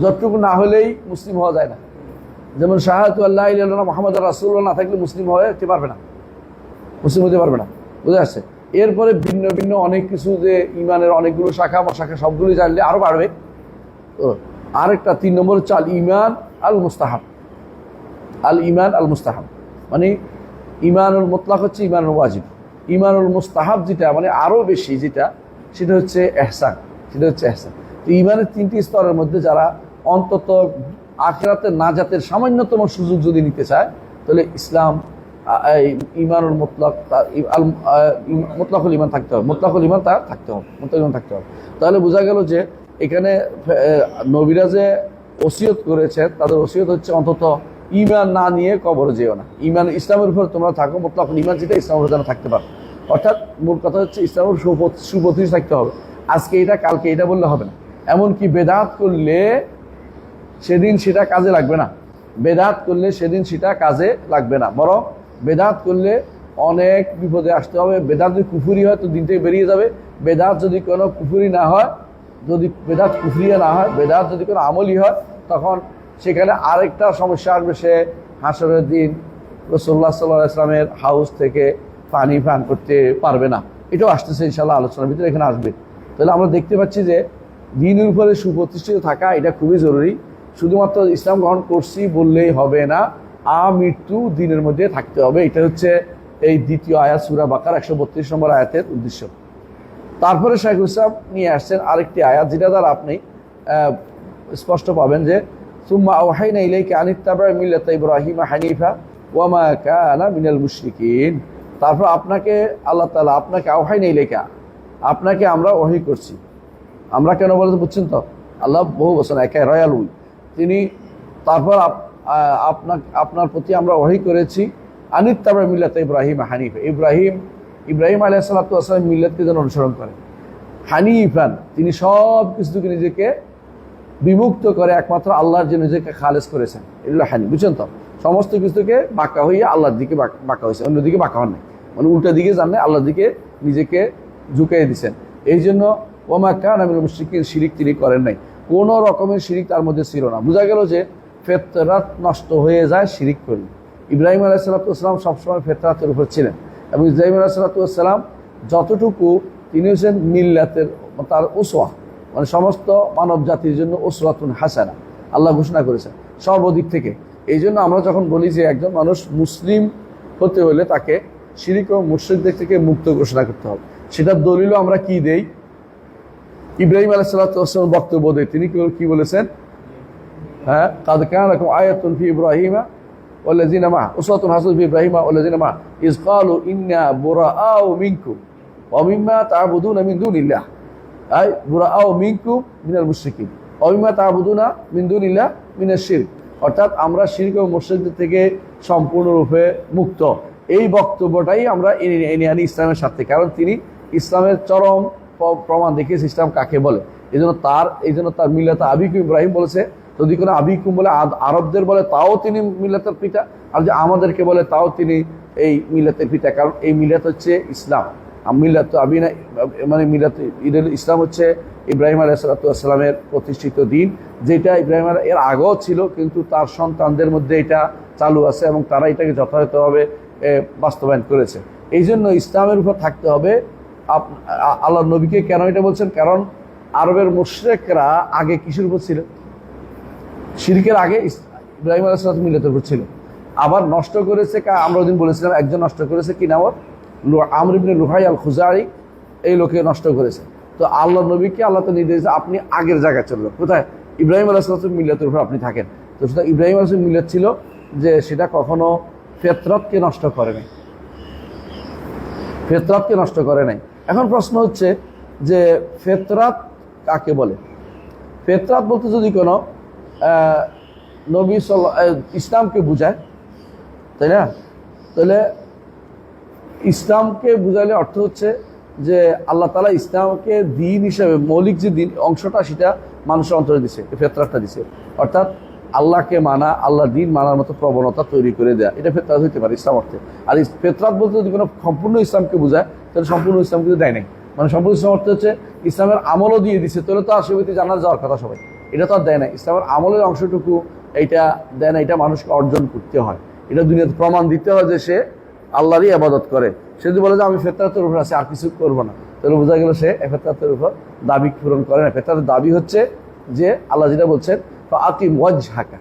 যতটুকু না হলেই মুসলিম হওয়া যায় না। যেমন শাহাদাতু আল্লা ইলাহা ইল্লাল্লাহ মুহাম্মাদুর রাসূলুল্লাহ না থাকলে মুসলিম হতে পারবে না, বুঝে আসছে? এরপরে ভিন্ন ভিন্ন অনেক কিছু, যে ইমানের অনেকগুলো শাখা সবগুলি জানলে আরো বাড়বে। আরেকটা 3 নম্বর হচ্ছে আল ইমান আল মুস্তাহাব। মানে ইমানুল মুতলাক হচ্ছে ইমানুল ওয়াজিব, ইমানুল মুস্তাহাব যেটা মানে আরও বেশি যেটা, সেটা হচ্ছে এহসান। তো ইমানের 3টি স্তরের মধ্যে যারা অন্তত আখিরাতের নাজাতের সামান্যতম সুযোগ যদি নিতে চায়, তাহলে ইসলাম ইমানুল মুতলাক মুতলাকুল ইমান থাকতে হবে, মুতলাকুল ইমান থাকতে হবে। তাহলে বোঝা গেল যে এখানে নবীরা যে ওসিয়ত করেছেন, তাদের ওসিয়ত হচ্ছে অন্তত ইমান না নিয়ে কবর যেও না, ইমান ইসলামের উপর তোমরা থাকো, মুতলাকুল ইমান যেটা ইসলামের উপর যেন থাকতে পারো। অর্থাৎ মূল কথা হচ্ছে ইসলামের সুপ্রতিষ্ঠিত থাকতে হবে। আজকে এটা কালকে এটা বললে হবে না। এমনকি বেদাত করলে সেদিন সেটা কাজে লাগবে না, বরং বেদাত করলে অনেক বিপদে আসতে হবে। বেদাত যদি কুফুরি হয় তো দিন থেকে বেরিয়ে যাবে। বেদাত যদি কোনো কুফুরি না হয়, বেদাত যদি কোনো আমলি হয়, তখন সেখানে আরেকটা সমস্যা আসবে। সে হাসরের দিন রাসূলুল্লাহ সাল্লাল্লাহু আলাইহি ওয়াসাল্লামের হাউস থেকে পানি পান করতে পারবে না। এটাও আসতেছে ইনশাআল্লাহ, আলোচনার ভিতরে এখানে আসবে। তাহলে আমরা দেখতে পাচ্ছি যে দ্বীনের উপরে সুপ্রতিষ্ঠিত থাকা এটা খুবই জরুরি। শুধুমাত্র ইসলাম গ্রহণ করছি বললেই হবে না, আমৃত্যু দ্বীনের মধ্যে থাকতে হবে। এটা হচ্ছে এই দ্বিতীয় আয়াত সূরা বাকারা 132 নম্বর আয়াতের উদ্দেশ্য। তারপরে শাইখুল ইসলাম নিয়ে আসছেন আরেকটি আয়াত, যেটা দ্বারা আপনি স্পষ্ট পাবেন যে সুম্মা আওহাইনা ইলাইকা আন ইত্তাবা' মিল্লাতা ইব্রাহিমা হানিফা ওয়া মা কানা মিনাল মুশরিকিন। তারপর আপনাকে আল্লাহ তাআলা আপনাকে আওহাইনা ইলাইকা, আপনাকে আমরা ওহী করছি। আমরা কেন বলতে বুঝছেন তো, আল্লাহ বহু বছর একা রয়ালুই তিনি। তারপর আপনার প্রতি আমরা ওহী করেছি আন ইত্তাবা' মিল্লাতা ইব্রাহিমা হানিফা, ইব্রাহিম আলাইহিস সালাতু ওয়াস সালাম মিল্লাতকে যেন অনুসরণ করে। হানিফান, তিনি সব কিছু থেকে নিজেকে বিমুক্ত করে একমাত্র আল্লাহর জন্য নিজেকে খালেস করেছেন। এগুলো হানিফ, বুঝছেন তো। সমস্ত কিছুকে বাঁকা হইয়া আল্লাহর দিকে বাঁকা হয়েছে, অন্যদিকে বাঁকা হন নাই, মানে উল্টা দিকে যান নাই, আল্লাহর দিকে নিজেকে ঝুঁকিয়ে দিচ্ছেন। এই জন্য ওমা কানা মিনাল মুশরিকিন, শিরিক তিনি করেন নাই, কোনো রকমের শিরিক তার মধ্যে ছিল না। বোঝা গেল যে ফিতরাত নষ্ট হয়ে যায় শিরিক করলে। ইব্রাহিম আলাইহিস সালাতু ওয়াস সালাম সবসময় ফিতরাতের উপর ছিলেন, এবং ইব্রাহিম আলাইহিস সালাতু ওয়াস সালাম যতটুকু তিনি হচ্ছেন মিল্লাতের, তার উসওয়া, মানে সমস্ত মানব জাতির জন্য উসওয়াতুন হাসানা আল্লাহ ঘোষণা করেছেন সর্বদিক থেকে। এই জন্য আমরা যখন বলি যে একজন মানুষ মুসলিম হতে হলে তাকে শিরিক ও মুশরিকদের থেকে মুক্ত ঘোষণা করতে হবে, সেটার দলিলও আমরা কি দেই? ইব্রাহিম আলাইহিস সালাতু ওয়াস সালাম বক্তব্য দেয়। তিনি কি বলেছেন? হ্যাঁ, কাদ কানা লাকুম আয়াতুন ফি ইব্রাহিমা ওয়াল্লাযিনা মা'আহু উসওয়াতুন হাসানাতুন ফি ইব্রাহিমা ওয়াল্লাযিনা মা'আহু ইয ক্বালু ইন্না বুরাআউ মিনকুম ওয়া মিম্মা তা'বুদুনা মিন দুনিল্লাহ আই বুরাআউ মিনকুম মিনাল মুশরিকিন ওয়া মিম্মা তা'বুদুনা মিন দুনিল্লাহ মিনাশ শিরক। অর্থাৎ আমরা শিরক ও মুশরিকদের থেকে সম্পূর্ণরূপে মুক্ত। এই বক্তব্যটাই আমরা এনে আনি ইসলামের সাথে, কারণ তিনি ইসলামের চরম প্রমাণ দেখিয়েছে ইসলাম কাকে বলে। এই জন্য তার মিল্লাত আবিকুম ইব্রাহিম বলেছে। যদি কোনো আবিকুম বলে আরবদের বলে তাও তিনি মিল্লাতের পিতা, আর যে আমাদেরকে বলে তাও তিনি এই মিল্লাতের পিতা, কারণ এই মিল্লাত হচ্ছে ইসলাম। মিল্লাত আবিনা মানে মিল্লাত ইসলাম হচ্ছে ইব্রাহিম আলাইহিস সালাতু ওয়াস সালামের প্রতিষ্ঠিত দিন, যেটা ইব্রাহিম এর আগেও ছিল, কিন্তু তার সন্তানদের মধ্যে এটা চালু আছে এবং তারা এটাকে যথাযথভাবে বাস্তবায়ন করেছে। এই জন্য ইসলামের উপর থাকতে হবে। আল্লাহ নবীকে কেন এটা বলছেন? কারণ আরবের মুশরিকরা আগে কিসের উপর ছিল? শিরকের আগে ইব্রাহিম আলাইহিস সালাম মিল্লাতের উপর ছিল। আবার নষ্ট করেছে, আমরা ওদিন বলেছিলাম একজন নষ্ট করেছে, কি নাম ওর? আমর ইবনে লুহাই আল খুজাই, এই লোকে নষ্ট করেছে। তো আল্লাহ নবীকে আল্লাহ তো নির্দেশ আপনি আগের জায়গায় চলবেন। কোথায়? ইব্রাহিম আলাইহিস সালাম মিল্লাতের উপর আপনি থাকেন। তো সেটা ইব্রাহিম আলাইহিস সালাম মিল্লাত ছিল যে সেটা কখনো ফিতরাতকে নষ্ট করে নাই, এখন প্রশ্ন হচ্ছে যে ফিতরাত কাকে বলে? ফিতরাত বলতে যদি কোনো নবী ইসলামকে বুঝায়, তাই না? তাহলে ইসলামকে বুঝাইলে অর্থ হচ্ছে যে আল্লাহ তাআলা ইসলামকে দিন হিসেবে মৌলিক যে দিন অংশটা সেটা মানুষের অন্তরে দিছে, ফিতরাতটা দিছে। অর্থাৎ আল্লাহকে মানা, আল্লাহ দিন মানার মতো প্রবণতা তৈরি করে দেয়া, এটা ফিতরাত হইতে পারে ইসলাম অর্থে। আর ফিতরাত বলতে যদি কোনো সম্পূর্ণ ইসলামকে বোঝায় তাহলে সম্পূর্ণ ইসলাম কিন্তু দেয় নাই। মানে সম্পূর্ণ ইসলাম অর্থ হচ্ছে ইসলামের আমলও দিয়ে দিছে, তাহলে তো আশেপাশে জানার যাওয়ার কথা সবাই, এটা তো আর দেয় না। ইসলামের আমলের অংশটুকু এইটা দেয় না, এটা মানুষকে অর্জন করতে হয়, এটা দুনিয়াতে প্রমাণ দিতে হয় যে সে আল্লাহরই ইবাদত করে। সে যদি বলে যে আমি ফিতরাতের উপর আছি আর কিছু করবো না, তাহলে বোঝা গেল সে ফিতরাতের উপর দাবি পূরণ করে না। ফিতরাতের দাবি হচ্ছে যে আল্লাহ যেটা বলছেন আকিম ওয়াজহাকা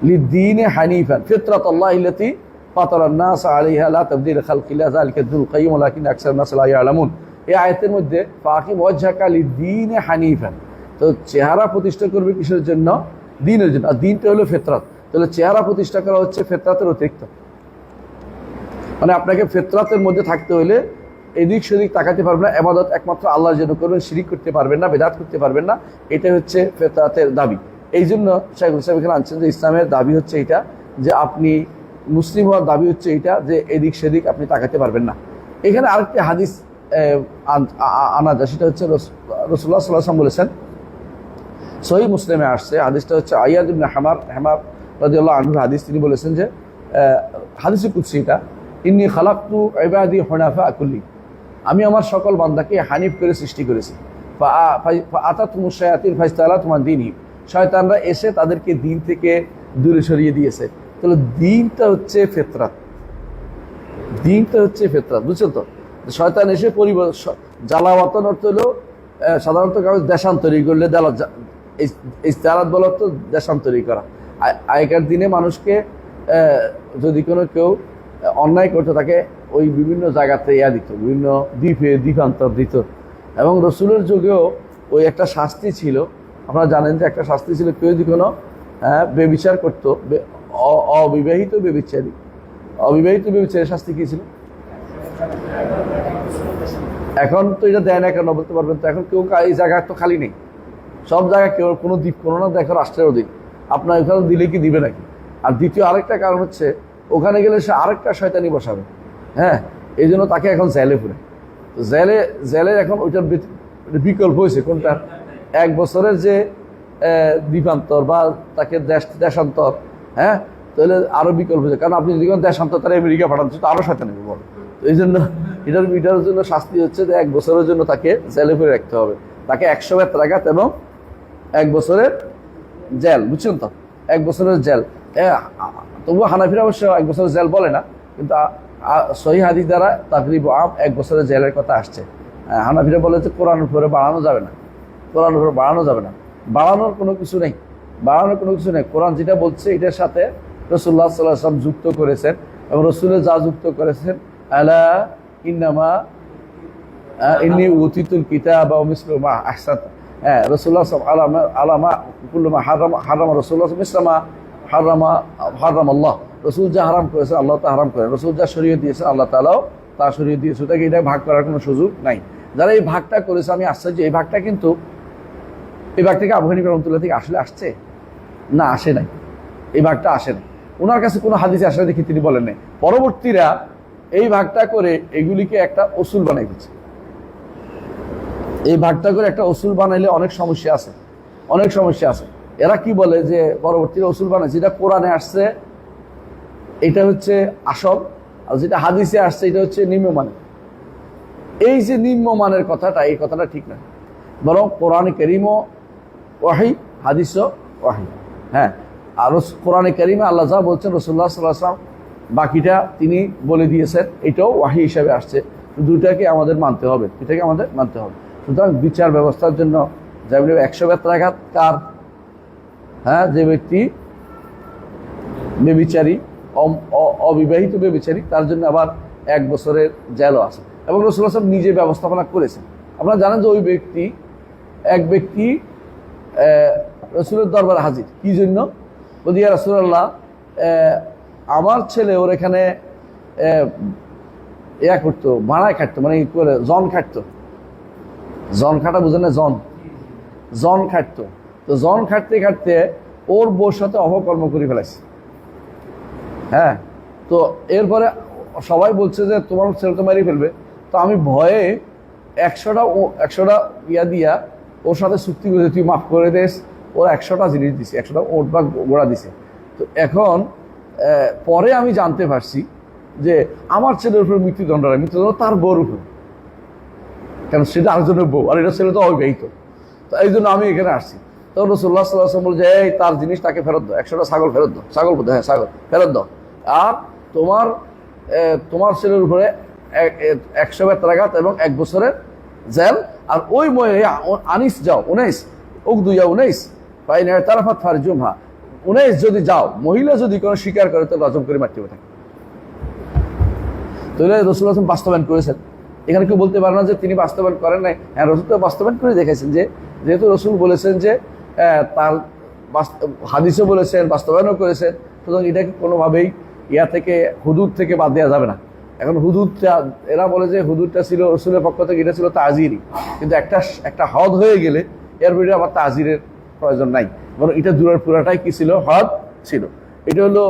লিদ্দীনে হানিফান ফিতরাতাল্লাহি আল্লাতী ফাতারান নাস আলাইহা লা তাবদীল খালকিল্লাহ যালিকা দুল কাইয়্যিম ওয়ালাকিন আকসারুন নাস লা ইয়ালামুন। এই আয়াতের মধ্যে ফাকিম ওয়াজহাকা লিদ্দীনি হানিফান, তো চেহারা প্রতিষ্ঠা করবে কিসের জন্য? দ্বীনের জন্য। আর দ্বীনটা হলো ফিতরাত, তাহলে চেহারা প্রতিষ্ঠা করা হচ্ছে ফিতরাতের অতিরিক্ত, মানে আপনাকে ফিতরাতের মধ্যে থাকতে হলে এদিক সেদিক তাকাতে পারবেন না, ইবাদত একমাত্র আল্লাহর জন্য করবেন, শিরিক করতে পারবেন না, বেদাত করতে পারবেন না, এটা হচ্ছে ফিতরাতের দাবি। এই জন্য শাইখুল ইসলাম এখানে আনছেন যে ইসলামের দাবি হচ্ছে এটা, যে আপনি মুসলিম হওয়ার দাবি হচ্ছে এটা, যে এদিক সেদিক আপনি তাকাতে পারবেন না। এখানে আরেকটি হাদিস আনা যায়, সেটা হচ্ছে রাসূলুল্লাহ সাল্লাল্লাহু আলাইহি ওয়াসাল্লাম বলেছেন, সহিহ মুসলিমে আসছে, হাদিসটা হচ্ছে আয়াদ ইবনে হামার রাদিয়াল্লাহু আনহু হাদিস। তিনি বলেছেন যে হাদিসে কুদসি এটা, ইন্নী খালাকতু ইবাদি হুনাফা কুল্লি, আমি আমার সকল বান্দাকে হানিফ করে সৃষ্টি করেছি। আতাতুমুশ শায়াতিন ফাজতালাতুম আন দীনিহিম, শয়তানরা এসে তাদেরকে দিন থেকে দূরে সরিয়ে দিয়েছে। তাহলে দিনটা হচ্ছে ফিতরাত, দিনটা হচ্ছে ফিতরাত, বুঝছেন তো? শয়তান এসে জালাওয়াতন অর্থ হলো সাধারণত কাগজ দেশান্তরী করলে ইস্তেহারাত বলা তো দেশান্তরী করা। আগেকার দিনে মানুষকে যদি কোনো কেউ অন্যায় করতো তাকে ওই বিভিন্ন জায়গাতে দিত, বিভিন্ন দ্বীপান্তর দিত। এবং রসুলের যুগেও ওই একটা শাস্তি ছিল, আপনারা জানেন যে একটা শাস্তি ছিল, কেউ যদি কোনো বেবিচার করতো, অবিবাহিত বেবিচারী শাস্তি কী ছিল? এখন তো এটা দেয় না, কেন বলতে পারবেন তো? এখন কেউ এই জায়গায় তো খালি নেই, সব জায়গায় কেউ কোনো দ্বীপ কোনো না দেখো রাষ্ট্রের অধীন, আপনার ওখানে দিলে কি দিবে নাকি? আর দ্বিতীয় আরেকটা কারণ হচ্ছে ওখানে গেলে সে আরেকটা শয়তানি বসাবে, হ্যাঁ, এই জন্য তাকে এখন জেলে পুরে। তো জেলে এখন ওইটার বিকল্প হয়েছে কোনটা? 1 বছরের যে দ্বীপান্তর বা তাকে দেশান্তর, হ্যাঁ, তাহলে আরো বিকল্প হয়েছে। কারণ আপনি যদি কোনো দেশান্তর তারা আমেরিকা পাঠান, তো আরো শয়তানি বড়। তো এই জন্য এটার জন্য শাস্তি হচ্ছে যে 1 বছরের জন্য তাকে জেলে পুরে রাখতে হবে, তাকে 100 বেত্রাঘাত এবং 1 বছরের জেল, বুঝছেন তো? 1 বছরের জেল। তবুও হানাফিরা অবশ্য 1 বছরের জেল বলে না, কিন্তু সহিহ হাদিস দ্বারা তাকরিব 1 বছরের জেলের কথা আসছে। হানাফিরা বলে যে কোরআনের উপরে বাড়ানো যাবে না, কোরআনের উপরে বাড়ানো যাবে না, বাড়ানোর কোনো কিছু নেই, কোরআন যেটা বলছে এটার সাথে রাসূলুল্লাহ সাল্লাল্লাহু আলাইহি ওয়াসাল্লাম যুক্ত করেছেন, এবং রাসূলের যা যুক্ত করেছেন, আলা ইন্নামা ইন্নী উতিতুল কিতাবা ওয়া মিসলু মা আহসানতা, রাসূলুল্লাহ আলামা কুল্লু মা হারামা রাসূলুল্লাহ মিসলামা হারাম আল্লাহ, রসুল যা হারাম করেছেন আল্লাহ তা হারাম করেন, রসুল যা শরীয়ত দিয়েছেন আল্লাহ তাআলাও তা শরীয়ত দিয়েছে, তাকে এটা ভাগ করার কোনো সুযোগ নাই। যারা এই ভাগটা করেছে, আমি আশ্চর্য, এই ভাগটা কিন্তু এই ভাগ থেকে আবু হানিফা রাহমাতুল্লাহ থেকে আসলে আসছে না? আসে নাই, এই ভাগটা আসে নাই, ওনার কাছে কোনো হাদিসে আসলে দেখি তিনি বলেন নাই। পরবর্তীরা এই ভাগটা করে এগুলিকে একটা উসুল বানাই দিচ্ছে। এই ভাগটা করে একটা উসুল বানাইলে অনেক সমস্যা আছে। এরা কি বলে যে পরবর্তীরা উসুল বানাইছে, যেটা কোরআনে আসছে এটা হচ্ছে আসল, আর যেটা হাদিসে আসছে এটা হচ্ছে নিম্নমানের। এই যে নিম্নমানের কথাটা, এই কথাটা ঠিক না, বরং কোরআনে কারীমও ওয়াহী, হাদিসও ওয়াহী। হ্যাঁ, আর কোরআনে কারীমে আল্লাহ যা বলছেন রাসূলুল্লাহ সাল্লাল্লাহু আলাইহি ওয়াসাল্লাম বাকিটা তিনি বলে দিয়েছেন, এটাও ওয়াহী হিসাবে আসছে। দুটাকে আমাদের মানতে হবে, সুতরাং বিচার ব্যবস্থার জন্য যেমনি 100 বেত্রাঘাত কার, হ্যাঁ, যে ব্যক্তি বেবিচারী, অবিবাহিত বেবিচারী, তার জন্য আবার 1 বছরের জেলও আছে। এবং রাসূলুল্লাহ সাল্লাল্লাহু আলাইহি ওয়াসাল্লাম নিজে ব্যবস্থাপনা করেছেন। আপনারা জানেন যে ওই ব্যক্তি রাসূলের দরবারে হাজির, কি জন্য? বলি ইয়া রাসূলুল্লাহ, আমার ছেলে ওর এখানে করতো, ভাড়ায় খাটতো, মানে করে জন খাটতো, জন খাটা বুঝেন না? জন খাটতো। তো জন খাটতে ওর বউর সাথে অপকর্ম করে ফেলাইছে। হ্যাঁ, তো এরপরে সবাই বলছে যে তোমার ছেলে তো মেরে ফেলবে। তো আমি ভয়ে 100টা ইয়া দিয়া ওর সাথে চুক্তি করে তুই মাফ করে দিস, ওর 100টা জিনিস দিছে, 100টা ওট বা গোড়া দিছে। তো এখন পরে আমি জানতে পারছি যে আমার ছেলের উপর মৃত্যুদণ্ড তার বউর উপর, কারণ সেটা আরেকজনের বউ, আর এটা ছেলে তো অবিবাহিত। তো এই জন্য আমি এখানে আসছি। তো রাসূলুল্লাহ সাল্লাল্লাহু আলাইহি ওয়াসাল্লাম বলে যে এই তার জিনিস তাকে ফেরত দাও, 100টা ছাগল ফেরত দাও, ছাগল ফেরত দাও, আর তোমার ছেলের উপরে 100 বেত্রাঘাত এবং 1 বছরের জেল। আর ওই আনিস যাও 19 ফাইন তারাফাত ফারজুমহা, 19 যদি যাও, মহিলা যদি কোনো স্বীকার করে তো রজম করে মারতে হবে। তাহলে রসুল আসলাম বাস্তবায়ন করেছেন। এখানে কেউ বলতে পারে না যে তিনি বাস্তবায়ন করেন নাই। হ্যাঁ, রসুল তো বাস্তবায়ন করে দেখেছেন, যে যেহেতু রসুল বলেছেন যে তার হাদিসও বলেছেন, বাস্তবায়নও করেছেন, সুতরাং এটাকে কোনোভাবেই ইয়া থেকে হুদুদ থেকে বাদ দেওয়া যাবে না। এখন হুদুদটা, এরা বলে যে হুদুদটা ছিল রসুলের পক্ষ থেকে, এটা ছিল তাজিরই, কিন্তু একটা হদ হয়ে গেলে এর ভিতরে আবার তাজিরের প্রয়োজন নাই, বরং এটা দূরের পুরাটাই কি ছিল, হদ ছিল। এটা হলো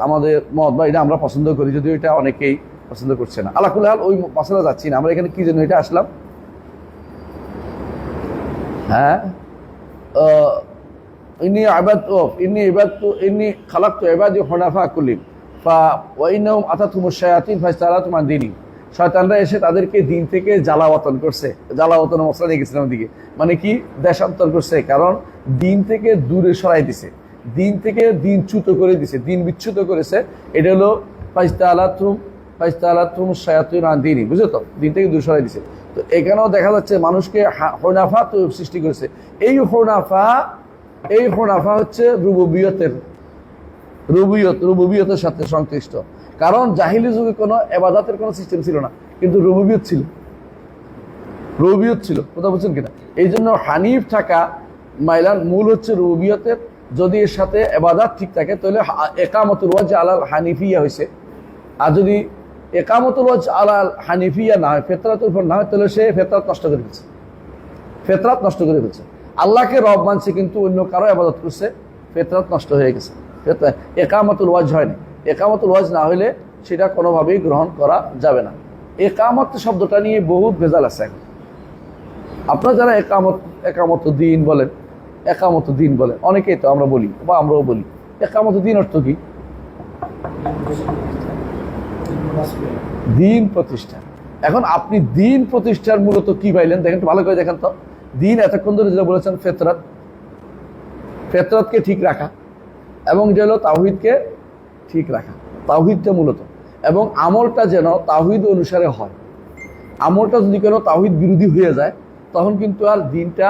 আমাদের মত, বা এটা আমরা পছন্দ করি, যদিও এটা অনেকেই পছন্দ করছে না। আলাকুল হাল ওই মশলা যাচ্ছি না আমরা। এখানে কি জন্য এটা আসলাম? হ্যাঁ, ইন্নী খালাকতু ইবাদি হুনাফা কুল্লিম ওয়া ইন্নাহুম আতাতহুমুশ শায়াতিন ফাইস্তালাতুম আন দীনি। শয়তানরা এসে তাদেরকে দিন থেকে জ্বালাওয়াতন করছে। জ্বালাওয়াতনের মশলা নিয়ে গেছিলাম দিকে, মানে কি দেশান্তর করছে, কারণ দিন থেকে দূরে সরাই দিছে, দিন থেকে দিন চ্যুত করে দিছে, দিন বিচ্যুত করেছে। এটা হলো ফাইস্তালাতুম শায়াতিন আন দীনি, বুঝছো তো, দিন থেকে দূরে সরাই দিছে। তো এখানেও দেখা যাচ্ছে মানুষকে হুনাফা তো সৃষ্টি করেছে। এই হুনাফা হচ্ছে রুবুবিয়তের সাথে সংশ্লিষ্ট। কারণ জাহিলি যুগে কোনো এবাদাতের কোনো সিস্টেম ছিল না, কিন্তু রুবুবিয়ত ছিল। কথা বলছেন কিনা? এই জন্য হানিফ থাকা মাইলান মূল হচ্ছে রুবুবিয়তের। যদি এর সাথে এবাদাত ঠিক থাকে তাহলে একামতুল ওয়াজ আলাল হানিফিয়া হয়েছে। আর যদি একামতুল ওয়াজ আলাল হানিফিয়া না হয়, ফেতরাতের উপর না হয়, তাহলে সে ফেতরাত নষ্ট করে ফেলছে। আল্লাহকে রব মানছে কিন্তু অন্য কারো ইবাদত করছে, ফেতরাত নষ্ট হয়ে গেছে। একামতুল ওয়াজ হয়নি। একামতুল ওয়াজ না হলে সেটা কোনোভাবেই গ্রহণ করা যাবে না। একামত শব্দটা নিয়ে বহুত ভেজাল আছে এখন। আপনারা যারা একামত দিন বলেন, অনেকেই তো আমরা বলি, বা আমরাও বলি, একামত দিন অর্থ কি? দিন প্রতিষ্ঠা। এখন আপনি দিন প্রতিষ্ঠার মূলত কি পাইলেন দেখেন তো, ভালো করে দেখেন তো। দিন এতক্ষণ ধরে যেটা বলেছেন ফেতরাতকে ঠিক রাখা, এবং যে হলো তাওহীদকে ঠিক রাখা, তাওহীদটা মূলত, এবং আমলটা যেন তাওহীদ অনুসারে হয়। আমলটা যদি কোনো তাওহীদ বিরোধী হয়ে যায় তখন কিন্তু আর দিনটা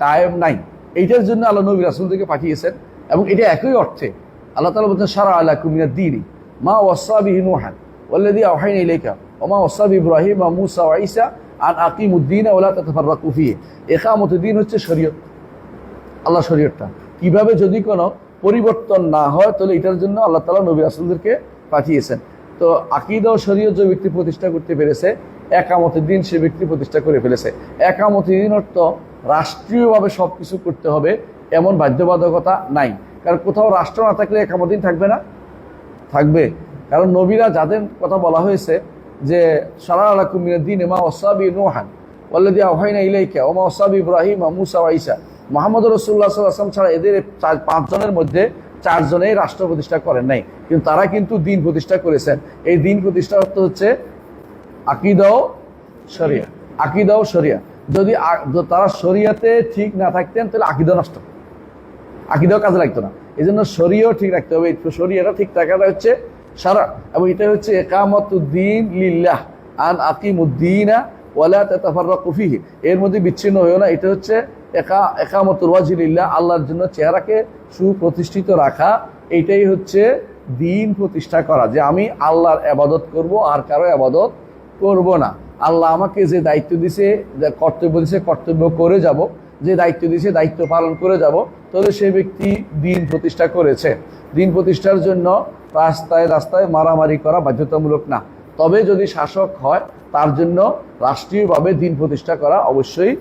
কায়েম নাই। এইটার জন্য আল্লাহ নবী রাসূলদেরকে পাঠিয়েছেন, এবং এটা একই অর্থে আল্লাহ তাআলা বলছেন শারআ লাকুম মিনাদ দীনি মা ওয়াসা বিহি নূহান ওয়াল্লাযী আওহাইনা ইলাইকা ওয়া মা ওয়াসা বিহি ইব্রাহিম ওয়া মূসা ওয়া ঈসা আন আকিমুদ্দীন ওয়া লা তাতাফাররাকু ফীহি। ইকামতুদ্দীন হচ্ছে শরীয়ত, আল্লাহ শরীয়তটা। কিভাবে যদি কোনো পরিবর্তন না হয় তাহলে এটার জন্য আল্লাহ তাআলা নবী রাসূলদেরকে পাঠিয়েছেন। তো আকীদা ও শরীয়ত যে ব্যক্তি প্রতিষ্ঠা করতে পেরেছে, একামতুদ্দীন সে ব্যক্তি প্রতিষ্ঠা করে ফেলেছে। একামতুদ্দীন অর্থ রাষ্ট্রীয়ভাবে সব কিছু করতে হবে এমন বাধ্যবাধকতা নাই। কারণ কোথাও রাষ্ট্র না থাকলে একামতুদ্দীন থাকবে না? থাকবে। কারণ নবীরা যাদের কথা বলা হয়েছে যে শারআ লাকুম মিনাদ দীনি মা ওয়াসা বিহি নূহান ওয়াল্লাযী আওহাইনা ইলাইকা ওয়া মা ওয়াসা বিহি ইব্রাহিম ওয়া মূসা ওয়া ঈসা, মুহাম্মদ রাসূলুল্লাহ সাল্লাল্লাহু আলাইহি ওয়াসাল্লাম ছাড়া এদের 5 জনের মধ্যে 4 জনেই রাষ্ট্র প্রতিষ্ঠা করেন নাই, কিন্তু তারা কিন্তু দিন প্রতিষ্ঠা করেছেন। এই দিন প্রতিষ্ঠার অর্থ হচ্ছে আকীদা ও শরিয়া। যদি তারা শরিয়াতে ঠিক না থাকতেন তাহলে আকীদা নষ্ট, আকীদাও কাজে লাগতো না। এই জন্য শরিয়াও ঠিক রাখতে হবে। শরিয়াটা ঠিক থাকাটা হচ্ছে শারআ, এবং এটা হচ্ছে ইকামাতুদ্দীন লিল্লাহ আন আকিমুদ্দীনা ওয়া লা তাতাফাররাকু ফীহি। এর মধ্যে বিচ্ছিন্ন হয়েও না। এটা হচ্ছে ইকামাতুল ওয়াজহি লিল্লাহ, আল্লাহর জন্য চেহারাকে সুপ্রতিষ্ঠিত রাখা। এইটাই হচ্ছে দিন প্রতিষ্ঠা করা, যে আমি আল্লাহর ইবাদত করব, আর কারো ইবাদত করব না। আল্লাহ আমাকে যে দায়িত্ব দিয়েছে, যে কর্তব্য দিয়েছে, কর্তব্য করে যাব, যে দায়িত্ব দিয়েছে দায়িত্ব পালন করে যাব, তাহলে সে ব্যক্তি দিন প্রতিষ্ঠা করেছে। দিন প্রতিষ্ঠার জন্য রাস্তায় রাস্তায় মারামারি করা বাধ্যতামূলক না। তবে যদি শাসক হয় তার জন্য রাষ্ট্রীয়ভাবে দিন প্রতিষ্ঠা করা অবশ্যই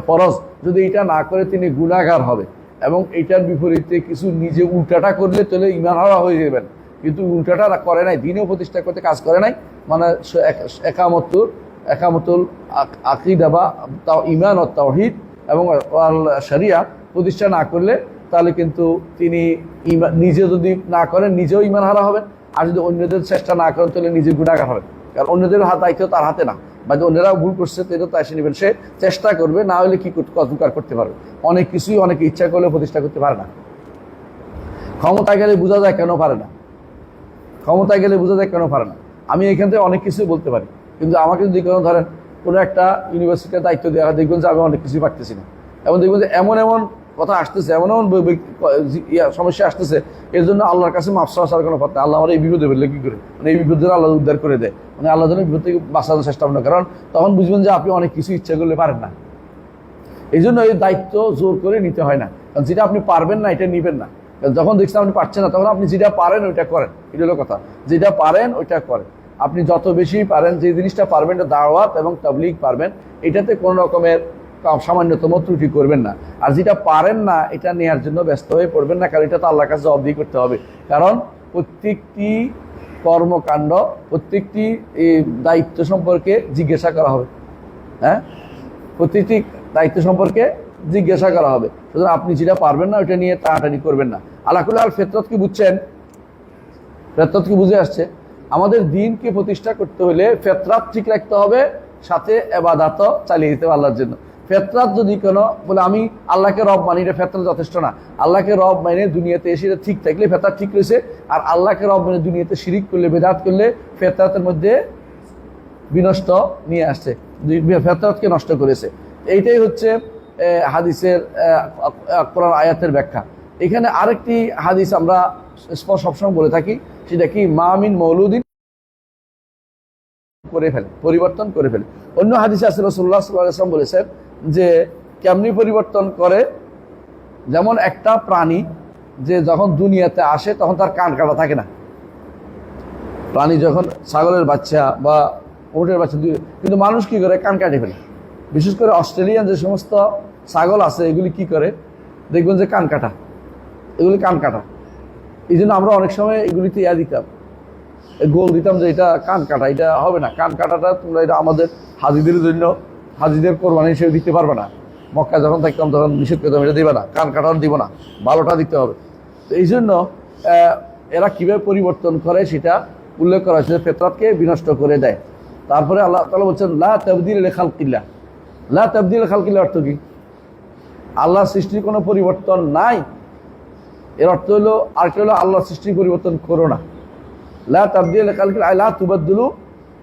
ফরজ। যদি এটা না করে তিনি গুনাহগার হবে, এবং এটার বিপরীতে কিছু নিজে উল্টাটা করলে তাহলে ঈমান হারা হয়ে যাবেন। কিন্তু উল্টাটা করে নাই, দিনও প্রতিষ্ঠা করতে কাজ করে নাই, মানে একামতুল আকীদা বা ঈমান ও তাওহীদ এবং শরিয়া প্রতিষ্ঠা না করলে তাহলে কিন্তু তিনি নিজে যদি না করেন নিজেও ঈমান হারা হবেন, আর যদি অন্যদের চেষ্টা না করেন তাহলে নিজে গুনাহগার হবেন। কারণ অন্যদের দায়িত্ব তার হাতে না, বা যদি অন্যরা ভুল করছে তো এটা তো এসে নেবেন, সে চেষ্টা করবে, না হলে কি কতকার করতে পারবে। অনেক কিছুই অনেকে ইচ্ছা করলে প্রতিষ্ঠা করতে পারে না। ক্ষমতায় গেলে বোঝা যায় কেন পারে না। আমি এখান থেকে অনেক কিছুই বলতে পারি, কিন্তু আমাকে যদি কোনো ধরেন কোনো একটা ইউনিভার্সিটির দায়িত্ব দেওয়া হয়, দেখবেন যে আমি অনেক কিছুই পারতেছি না, এবং দেখবেন যে এমন কথা আসতেছে, এমন এমন সমস্যা আসতেছে, এর জন্য আল্লাহর কাছে মাফ চাওয়ার কোনো কথা, আল্লাহ আমার এই বিপদে ফেললে কি করে, মানে এই বিপদ আল্লাহ উদ্ধার করে দেয়, মানে আল্লাহ যেন বিপদ থেকে বাঁচানোর চেষ্টা করেন, কারণ তখন বুঝবেন যে আপনি অনেক কিছু ইচ্ছা করলে পারেন না। এই জন্য এই দায়িত্ব জোর করে নিতে হয় না, কারণ যেটা আপনি পারবেন না এটা নিবেন না। যখন দেখছেন আপনি পারছেন না, তখন আপনি যেটা পারেন ওইটা করেন, এটা হলো কথা, যেটা পারেন ওইটা করেন। আপনি যত বেশি পারেন, যে জিনিসটা পারবেন এটা দাওয়াত এবং তাবলীগ পারবেন, এটাতে কোনো রকমের সামান্যতম ত্রুটি করবেন না। আর যেটা পারেন না এটা নেওয়ার জন্য ব্যস্ত হয়ে পড়বেন না, কারণ এটা তো আল্লাহর কাছে জবাবদিহি করতে হবে। কারণ প্রত্যেকটি কর্মকাণ্ড, প্রত্যেকটি দায়িত্ব সম্পর্কে জিজ্ঞাসা করা হবে। হ্যাঁ, প্রত্যেকটি দায়িত্ব সম্পর্কে জিজ্ঞাসা করা হবে। সুতরাং আপনি যেটা পারবেন না ওইটা নিয়ে টানাটানি করবেন না। আল্লাহ কুল ফিতরত কি বুঝছেন? ফিতরত কি বুঝে আসছে? আমাদের দিনকে প্রতিষ্ঠা করতে হলে ফিতরত ঠিক রাখতে হবে, সাথে ইবাদতও চালিয়ে দিতে হবে আল্লাহর জন্য। ফিতরত যদি কোনো বলে আমি আল্লাহকে রব মানি, এটা ফিতরত যথেষ্ট না। আল্লাহকে রব মানে দুনিয়াতে এসে এটা ঠিক থাকলে ফিতরত ঠিক রয়েছে, আর আল্লাহকে রব মানে দুনিয়াতে শিরিক করলে, বেদাত করলে ফিতরতের মধ্যে বিনষ্ট নিয়ে আসছে, ফিতরতকে নষ্ট করেছে। এইটাই হচ্ছে হাদিসের কোরআন আয়াতের ব্যাখ্যা। এখানে আরেকটি হাদিস আমরা সবসময় বলে থাকি, সেটা কি মামিন মৌলুদিন করে ফেলে, পরিবর্তন করে ফেলে। অন্য হাদিসে আছে রাসূলুল্লাহ সাল্লাল্লাহু আলাইহি ওয়াসাল্লাম বলেছেন যে কেমনি পরিবর্তন করে, যেমন একটা প্রাণী যে যখন দুনিয়াতে আসে তখন তার কান কাটা থাকে না। প্রাণী যখন ছাগলের বাচ্চা বা উটের বাচ্চা, কিন্তু মানুষ কি করে, কান কাটে ফেলে। বিশেষ করে অস্ট্রেলিয়ান যে সমস্ত ছাগল আছে এগুলি কি করে দেখবেন যে কান কাটা, এগুলি কান কাটা। এই জন্য আমরা অনেক সময় এগুলিতে দিতাম, গোল দিতাম যে এটা কান কাটা, এটা হবে না, কান কাটাটা তোমরা এটা আমাদের হাজিদের জন্য, হাজিদের কোরবানি হিসেবে দিতে পারবে না। মক্কা যখন থাকতাম তখন নিষেধ করতাম, এটা দিবে না, কান কাটাও দিব না, ভালোটা দিতে হবে। তো এই জন্য এরা কীভাবে পরিবর্তন করে সেটা উল্লেখ করা হয়েছে, ফিতরতকে বিনষ্ট করে দেয়। তারপরে আল্লাহ তাআলা বলছেন লা তাবদীল লিখালকিল্লাহ। লা তাবদীল লিখালকিল্লাহ অর্থ কি? আল্লাহ সৃষ্টির কোনো পরিবর্তন নাই, এর অর্থ হলো, আরেকটা হলো আল্লাহ সৃষ্টির পরিবর্তন করো না। লা তাবদীল লিখালকিল্লাহ, লা তুবাদদিলু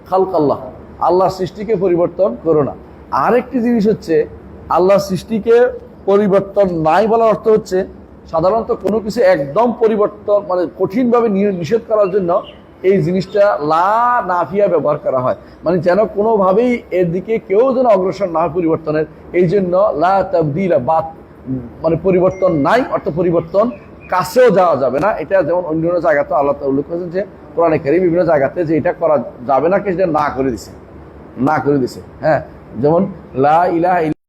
খালকাল্লাহ, আল্লাহ সৃষ্টিকে পরিবর্তন করো না। আরেকটি জিনিস হচ্ছে আল্লাহ সৃষ্টিকে পরিবর্তন নাই বলার অর্থ হচ্ছে সাধারণত কোনো কিছু একদম পরিবর্তন মানে কঠিনভাবে নিষেধ করার জন্য এই জিনিসটা লা নাফিয়া ব্যবহার করা হয়, মানে যেন কোনোভাবেই এর দিকে কেউ যেন অগ্রসর না হয় পরিবর্তনের। এই জন্য লা তাবদীলা, বা মানে পরিবর্তন নাই অর্থ পরিবর্তন কাছেও যাওয়া যাবে না। এটা যেমন অন্য জায়গাতে আল্লাহ তাআলা উল্লেখ করেছেন যে কোরআনে কারীম বিভিন্ন জায়গাতে যে এটা করা যাবে না, সেটা না করে দিছে, না করে দিছে। হ্যাঁ, যেমন লা ইলাহা ইল্লাল্লাহ,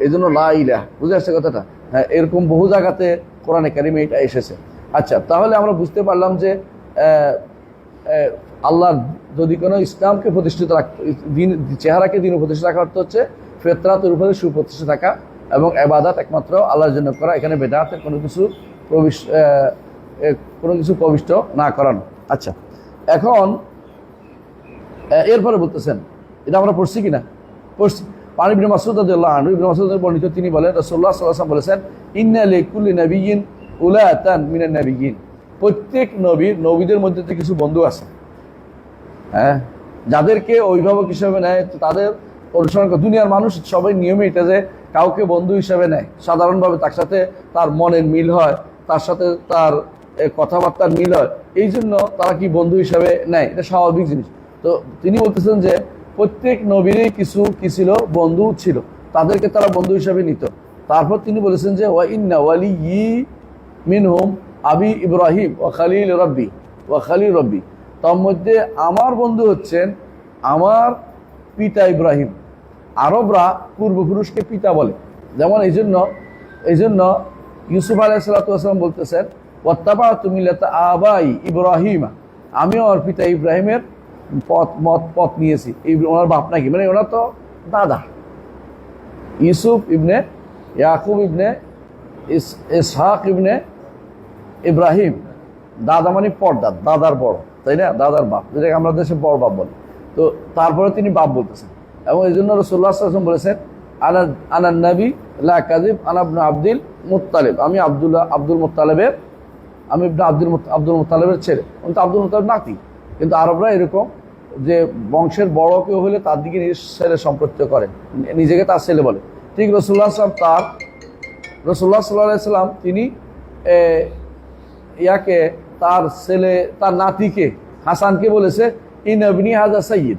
এই জন্য লা ইলাহা, বুঝে আসছে কথাটা? হ্যাঁ, এরকম বহু জায়গাতে কোরআনে কারীমে এটা এসেছে। আচ্ছা, তাহলে আমরা বুঝতে পারলাম যে আল্লাহ যদি কোনো ইসলামকে প্রতিষ্ঠিত রাখতে, দিন চেহারাকে দিন প্রতিষ্ঠিত রাখা অর্থ হচ্ছে ফিতরাতের উপরে সুপ্রতিষ্ঠিত থাকা এবং ইবাদত একমাত্র আল্লাহর জন্য করা, এখানে বেদাতের কোনো কিছু প্রবিষ্ট না করানো। আচ্ছা, এখন এরপরে বলতেছেন, এটা আমরা পড়ছি কিনা? পড়ছি। পানি ইবনে মাসউদ রাদিয়াল্লাহু আনহু, ইবনে মাসউদ বর্ণিত, তিনি বলেন রাসূলুল্লাহ সাল্লাল্লাহু আলাইহি ওয়াসাল্লাম বলেছেন ইন্না লিকুল্লি নাবিয়্যিন উলাতান মিনান নাবিয়্যিন, প্রত্যেক নবীদের মধ্যে তো কিছু বন্ধু আছে, হ্যাঁ, যাদেরকে অভিভাবক হিসেবে নেয়, তাদের অনুসরণ করে। দুনিয়ার মানুষ সবাই নিয়মে এটা যে কাউকে বন্ধু হিসেবে নেয়, সাধারণভাবে তার সাথে তার মনের মিল হয়, তার সাথে তার কথাবার্তার মিল হয়, এই জন্য তারা কি বন্ধু হিসেবে নেয়, এটা স্বাভাবিক জিনিস। তো তিনি বলতেছেন যে প্রত্যেক নবীরই কিছু কি ছিল, বন্ধু ছিল, তাদেরকে তারা বন্ধু হিসেবে নিত। তারপর তিনি বলেছেন যে ওয়া ইন্না ওয়ালিয়্যি মিনহুম আবি ইব্রাহিম ওয়া খালিল রাব্বি ওয়া খালিল রাব্বি, তার মধ্যে আমার বন্ধু হচ্ছেন আমার পিতা ইব্রাহিম। আরবরা পূর্বপুরুষকে পিতা বলে, যেমন এই জন্য ইউসুফ আলাইহিস সালাতু ওয়াস সালাম বলতেছেন ওয়াত্তাবাতু মিল্লাতা আবাই ইব্রাহিমা, আমিও আমার পিতা ইব্রাহিমের পথ নিয়েছি। ওনার বাপ নাকি, মানে ওনার তো দাদা ইউসুফ ইবনে ইয়াকুব ইবনে ইসহাক ইবনে ইব্রাহিম, দাদা মানে পরদাদ, দাদার বড়, তাই না, দাদার বাপ, যেটাকে আমরা দেশে বড় বাপ বলি। তো তারপরে তিনি বাপ বলতেছেন, এবং এই জন্য রাসূলুল্লাহ সাল্লাল্লাহু আলাইহি ওয়াসাল্লাম বলেছেন আনা নবী লা কাযিব আনা ইবনে আব্দুল মুত্তালিব, আমি আব্দুল মুত্তালিবের, আমি ইবনে আব্দুল মুত্তালিবের ছেলে। কিন্তু আব্দুল মুত্তালিব নাতি, কিন্তু আরবরা এরকম যে বংশের বড় কেউ হলে তার দিকে নিজের ছেলে সম্পর্ক করেন, নিজেকে তার ছেলে বলে। ঠিক রসুল্লাহ সাল্লাম রসুল্লাহ সাল্লাল্লাহু আলাইহি সাল্লাম তিনি ইয়াকে তার ছেলে তার নাতিকে হাসানকে বলেছে ইন ইবনি হাযা সাইয়্যিদ,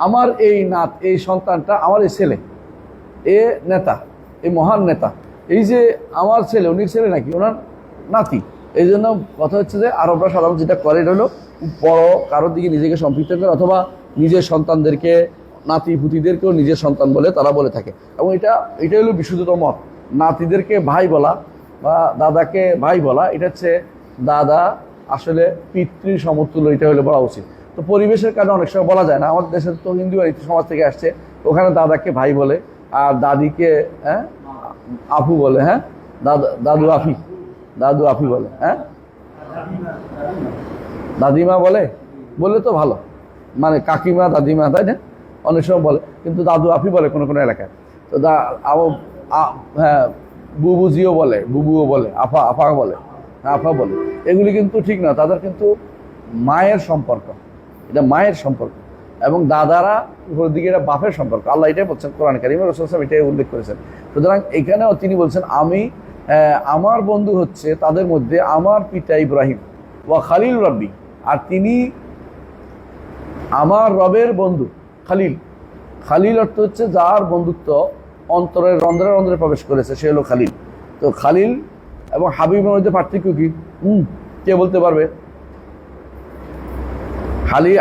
আমার এই এই সন্তানটা আমার এই ছেলে, এ নেতা, এই মহান নেতা, এই যে আমার ছেলে, উনি ছেলে নাকি ওনার নাতি। এই জন্য কথা হচ্ছে যে আরবরা সাধারণত যেটা করে এটা হলো বড় কারোর দিকে নিজেকে সম্পৃক্ত করে অথবা নিজের সন্তানদেরকে নাতি পুতিদেরকেও নিজের সন্তান বলে তারা বলে থাকে, এবং এটা হলো বিশুদ্ধতম মত। নাতিদেরকে ভাই বলা বা দাদাকে ভাই বলা এটা হচ্ছে দাদা আসলে পিতৃ সমতুল্য, এটা হলে বলা উচিত। তো পরিবেশের কারণে অনেক সময় বলা যায় না। আমাদের দেশে তো হিন্দু সমাজ থেকে আসছে, ওখানে দাদাকে ভাই বলে আর দাদিকে আপু বলে, হ্যাঁ দাদু আফি বলে, হ্যাঁ দাদিমা বলে তো ভালো, মানে কাকিমা দাদিমা, তাই না? অনেক সময় বলে, কিন্তু দাদু আফি বলে কোনো কোনো এলাকায়। তো হ্যাঁ বুবুজিও বলে, বুবুও বলে, আফা বলে, আফা বলে। এগুলি কিন্তু ঠিক না, তাদের কিন্তু মায়ের সম্পর্ক, এটা মায়ের সম্পর্ক, এবং দাদারা উপরের দিকে এটা বাপের সম্পর্ক। আল্লাহ এটাই বলছেন কোরআন কারীমে, রাসূল সাল্লাল্লাহু আলাইহি ওয়াসাল্লাম এটাই উল্লেখ করেছেন। সুতরাং এখানেও তিনি বলছেন আমি আমার বন্ধু হচ্ছে তাদের মধ্যে আমার পিতা ইব্রাহিম ওয়া খালিল রব্বি, আর তিনি আমার রবের বন্ধু। খালিল অর্থ হচ্ছে যার বন্ধুত্ব অন্তরের রন্ধ্রে রন্ধ্রে প্রবেশ করেছে, সে হলো খালিল। তো খালিল এবং হাবিবের মধ্যে পার্থক্য কি কে বলতে পারবে?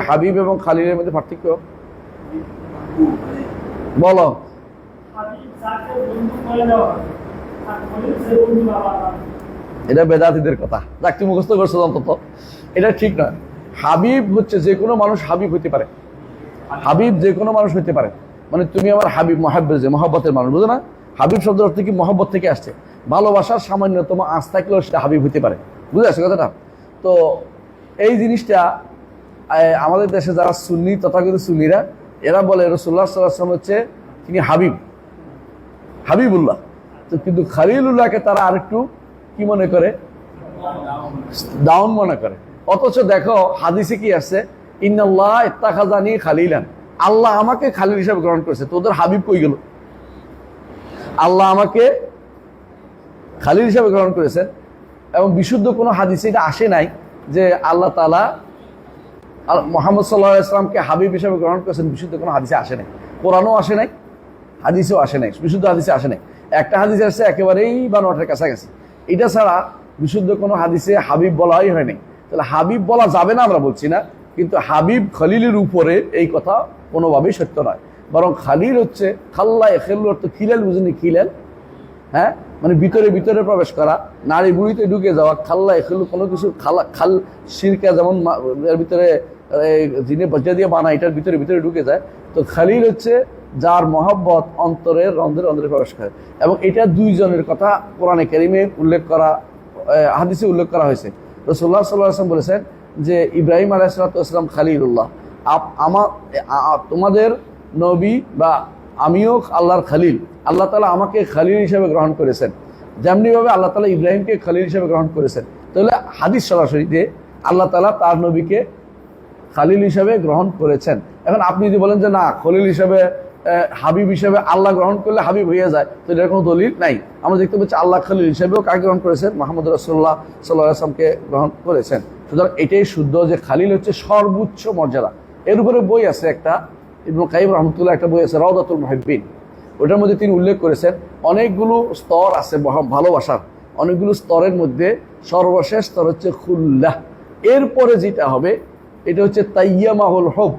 হাবিব এবং খালিলের মধ্যে পার্থক্য বলো। এটা বেদাতীদের কথা, যাক তুমি মুখস্থ করছো অন্তত, এটা ঠিক নয়। হাবিব হচ্ছে যে কোনো মানুষ হাবিব হতে পারে, হাবিব যে কোনো মানুষ হতে পারে। মানে তুমি আমার হাবিব, মহাব্বত, যে মহব্বতের মানুষ, বুঝো না? হাবিব শব্দের অর্থ কি? মহব্বত থেকে আসছে। ভালোবাসার সামান্যতম আঁচ থাকলেও সেটা হাবিব হতে পারে, বুঝে আসছে কথাটা? তো এই জিনিসটা আমাদের দেশে যারা সুন্নি, তথাকথিত সুন্নিরা, এরা বলে রাসূলুল্লাহ সাল্লাল্লাহু আলাইহি ওয়াসাল্লাম হচ্ছে তিনি হাবিবুল্লাহ। তো কিন্তু খালিলুল্লাহকে তারা আরেকটু কি মনে করে? ডাউন মনে করে। অথচ দেখো হাদিসে কি আসছে, ইন্নাল্লাহ ইত্তাখাযানি খালিলান, আল্লাহ আমাকে খালিল হিসেবে গ্রহণ করেছে। তোদের হাবিব কই গেল? আল্লাহ আমাকে খালিল হিসেবে গ্রহণ করেছেন, এবং বিশুদ্ধ কোনো হাদিসে এটা আসে নাই যে আল্লাহ তাআলা মুহাম্মদ সাল্লাল্লাহু আলাইহি ওয়াসাল্লামকে হাবিব হিসেবে গ্রহণ করেছেন। বিশুদ্ধ কোনো হাদিসে আসে নাই, কোরআনও আসে নাই, হাদিসেও আসে নাই, বিশুদ্ধ হাদিসে আসে নাই। একটা হাদিস আসছে একেবারেই বানোয়াটের কাছাকাছি, এটা ছাড়া বিশুদ্ধ কোনো হাদিসে হাবিব বলাই হয় নাই। তাহলে হাবিব বলা যাবে না আমরা বলছি না, কিন্তু হাবিব খলিলের উপরে এই কথা কোনোভাবেই সত্য নয়। বরং খালিল হচ্ছে খাল্লা এখেল্লু অর্থ খিলাল, বুঝিনি? খিলাল, হ্যাঁ, মানে ভিতরে ভিতরে প্রবেশ করা, নারী বুড়িতে ঢুকে যাওয়া। খাল্লা এখেল্লু কোনো কিছু খাল শিরকা যেমন এর ভিতরে যিনি বজ্জা দিয়ে বানায়, এটার ভিতরে ভিতরে ঢুকে যায়। তো খালিল হচ্ছে যার মহব্বত অন্তরের রন্ধ্রে রন্ধ্রে প্রবেশ করে, এবং এটা দুইজনের কথা কোরআনে কারিমে উল্লেখ করা, হাদিসে উল্লেখ করা হয়েছে। রাসূলুল্লাহ সাল্লাল্লাহু আলাইহি ওয়াসাল্লাম বলেছেন যে ইব্রাহিম আলাইহিস সালাতু ওয়াস সালাম খালিলুল্লাহ, তোমাদের নবী বা আমিও আল্লাহর খালিল, আল্লাহ তাআলা আমাকে খালিল হিসেবে গ্রহণ করেছেন, যেমনিভাবে আল্লাহ তাআলা ইব্রাহিমকে খালিল হিসেবে গ্রহণ করেছেন। তাহলে হাদিস সরাসরি যে আল্লাহ তাআলা তার নবীকে খালিল হিসেবে গ্রহণ করেছেন। এখন আপনি যদি বলেন যে না, খলিল হিসেবে হাবিব হিসেবে আল্লাহ গ্রহণ করলে হাবিব হয়ে যায়, তো এটার কোনো দলিল নাই। আমরা দেখতে পাচ্ছি আল্লাহ খালিল হিসেবেও কাকে গ্রহণ করেছেন? মুহাম্মদ রাসূলুল্লাহ সাল্লাল্লাহু আলাইহি ওয়াসাল্লামকে গ্রহণ করেছেন। সুতরাং এটাই শুদ্ধ যে খালিল হচ্ছে সর্বোচ্চ মর্যাদা। এর উপরে বই আছে একটা, ইবনে কাইয়িম রাহমাতুল্লাহ, একটা বই আছে রাউদাতুল মুহিব্বিন, ওটার মধ্যে তিনি উল্লেখ করেছেন অনেকগুলো স্তর আছে ভালোবাসার, অনেকগুলো স্তরের মধ্যে সর্বশেষ স্তর হচ্ছে খুল্লাহ। এরপরে যেটা হবে এটা হচ্ছে তাইয়ামাহুল হুব,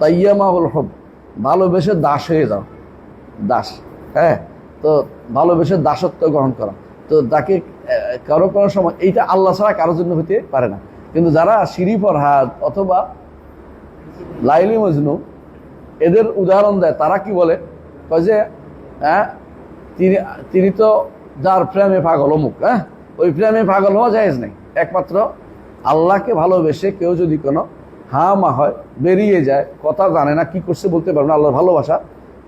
তাইয়ামাহুল হুব, ভালোবেসে দাস হয়ে যাও, দাস, হ্যাঁ। তো ভালোবেসে দাসত্ব গ্রহণ করা, তো তাকে কারো কোনো সময় এইটা আল্লাহ ছাড়া কারোর জন্য হতে পারে না। কিন্তু যারা শিরি ফরহাদ অথবা লাইলি মজনু এদের উদাহরণ দেয়, তারা কি বলে যে হ্যাঁ তিনি তো যার প্রেমে পাগল অমুক, হ্যাঁ, ওই প্রেমে পাগল হওয়া জায়েজ নেই। একমাত্র আল্লাহকে ভালোবেসে কেউ যদি কোনো মা হয়, বেরিয়ে যায়, কথা জানে না, কি করছে বলতে পারবে না, আল্লাহর ভালোবাসা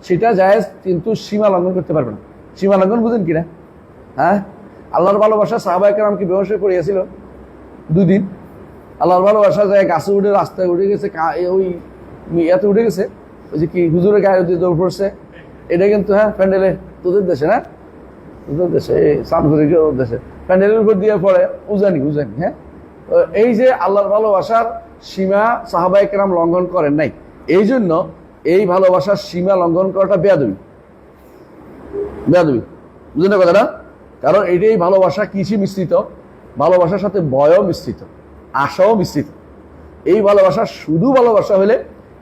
সেটা জায়েজ, কিন্তু সীমা লঙ্ঘন করতে পারবে না। সীমা লঙ্ঘন বুঝেন কিনা? হ্যাঁ, আল্লাহর ভালোবাসা সাহাবায়ে কেরাম কি বেহুশ হয়ে পড়িয়েছিল 2 দিন? আল্লাহর ভালোবাসা যায় গাছে উঠে, রাস্তায় উঠে গেছে, ওই এত উঠে গেছে, ওই যে কি হুজুরের গায়ে দৌড় পড়ছে, এটা কিন্তু হ্যাঁ প্যান্ডেলে তোদের দেশে না, তোদের দেশে সামগুড়িকে ওদের দেশে প্যান্ডেলের উপর দিয়ে পড়ে উজানি উজানি। হ্যাঁ, তো এই যে আল্লাহর ভালোবাসার সীমা সাহাবায়ে কেরাম লঙ্ঘন করেন নাই, এই জন্য এই ভালোবাসার সীমা লঙ্ঘন করাটা বেয়াদবি, বেয়াদবি, বুঝলেন না কথাটা? কারণ এটাই ভালোবাসা কিসে মিশ্রিত, ভালোবাসার সাথে ভয়ও মিশ্রিত, আশাও মিশ্রিত। এই ভালোবাসা শুধু ভালোবাসা হলে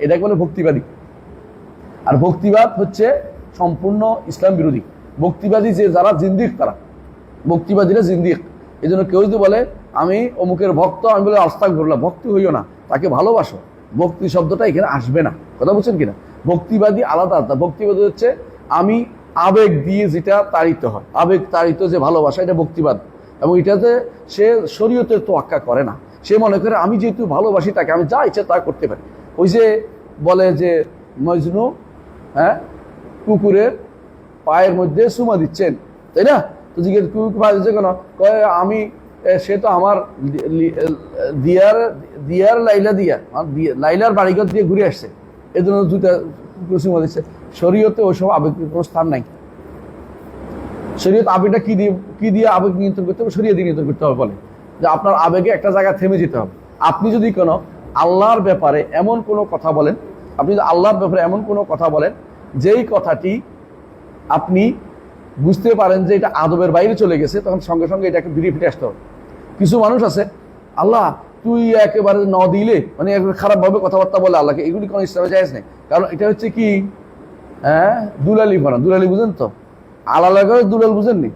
এটা বলে ভক্তিবাদী। আর ভক্তিবাদ হচ্ছে সম্পূর্ণ ইসলাম বিরোধী। ভক্তিবাদী যে যারা জিন্দিক, তারা ভক্তিবাদীরা জিন্দিক। এই জন্য কেউ যদি বলে আমি অমুকের ভক্ত, আমি বলে আস্তাগফিরুল্লাহ, ভক্তি হইও না, তাকে ভালোবাসো। ভক্তি শব্দটা এখানে আসবে না, কথা বলছেন কিনা? ভক্তিবাদী আলাদা আলাদা। ভক্তিবাদী হচ্ছে আমি আবেগ দিয়ে যেটা তাড়িত হয়, আবেগ তাড়িত যে ভালোবাসা, এটা ভক্তিবাদ। এবং এটাতে সে শরীয়তের তোয়াক্কা করে না, সে মনে করে আমি যেহেতু ভালোবাসি তাকে আমি যা ইচ্ছা তা করতে পারি। ওই যে বলে যে মজনু হ্যাঁ কুকুরের পায়ের মধ্যে চুমা দিচ্ছেন, তাই না? তো জিজ্ঞেস কুকুর পা দিচ্ছে কেন? কয় আমি সে তো আমার দিয়ার লাইলা দিয়া লাইলার বাড়িঘর দিয়ে ঘুরে আসছে, এই জন্য দুটা কুকুর চুমা দিচ্ছে। শরীয়তে ওইসব আবেগ কোনো স্থান নাই। শরীয়ত আবেগটা কি দিয়ে আবেগ নিয়ন্ত্রণ করতে হবে? শরীয়ত নিয়ন্ত্রণ করতে হবে। বলে যে আপনার আবেগে একটা জায়গায় থেমে যেতে হবে। আপনি যদি কোনো আল্লাহর ব্যাপারে এমন কোনো কথা বলেন, আপনি যদি আল্লাহর ব্যাপারে এমন কোনো কথা বলেন যেই কথাটি আপনি বুঝতে পারেন যে এটা আদবের বাইরে চলে গেছে, তখন সঙ্গে সঙ্গে এটাকে ফিরে ফিরে আসতে হবে। কিছু মানুষ আছে আল্লাহ তুই একেবারে ন দিলে মানে খারাপভাবে কথাবার্তা বলে আল্লাহকে, এগুলি কোনো ইসলামে জায়েজ নেই। কারণ এটা হচ্ছে কি হ্যাঁ দুলালি বানা, দুলালি বুঝেন তো? আল্লাহ লাগার দুলাল বুঝেননি?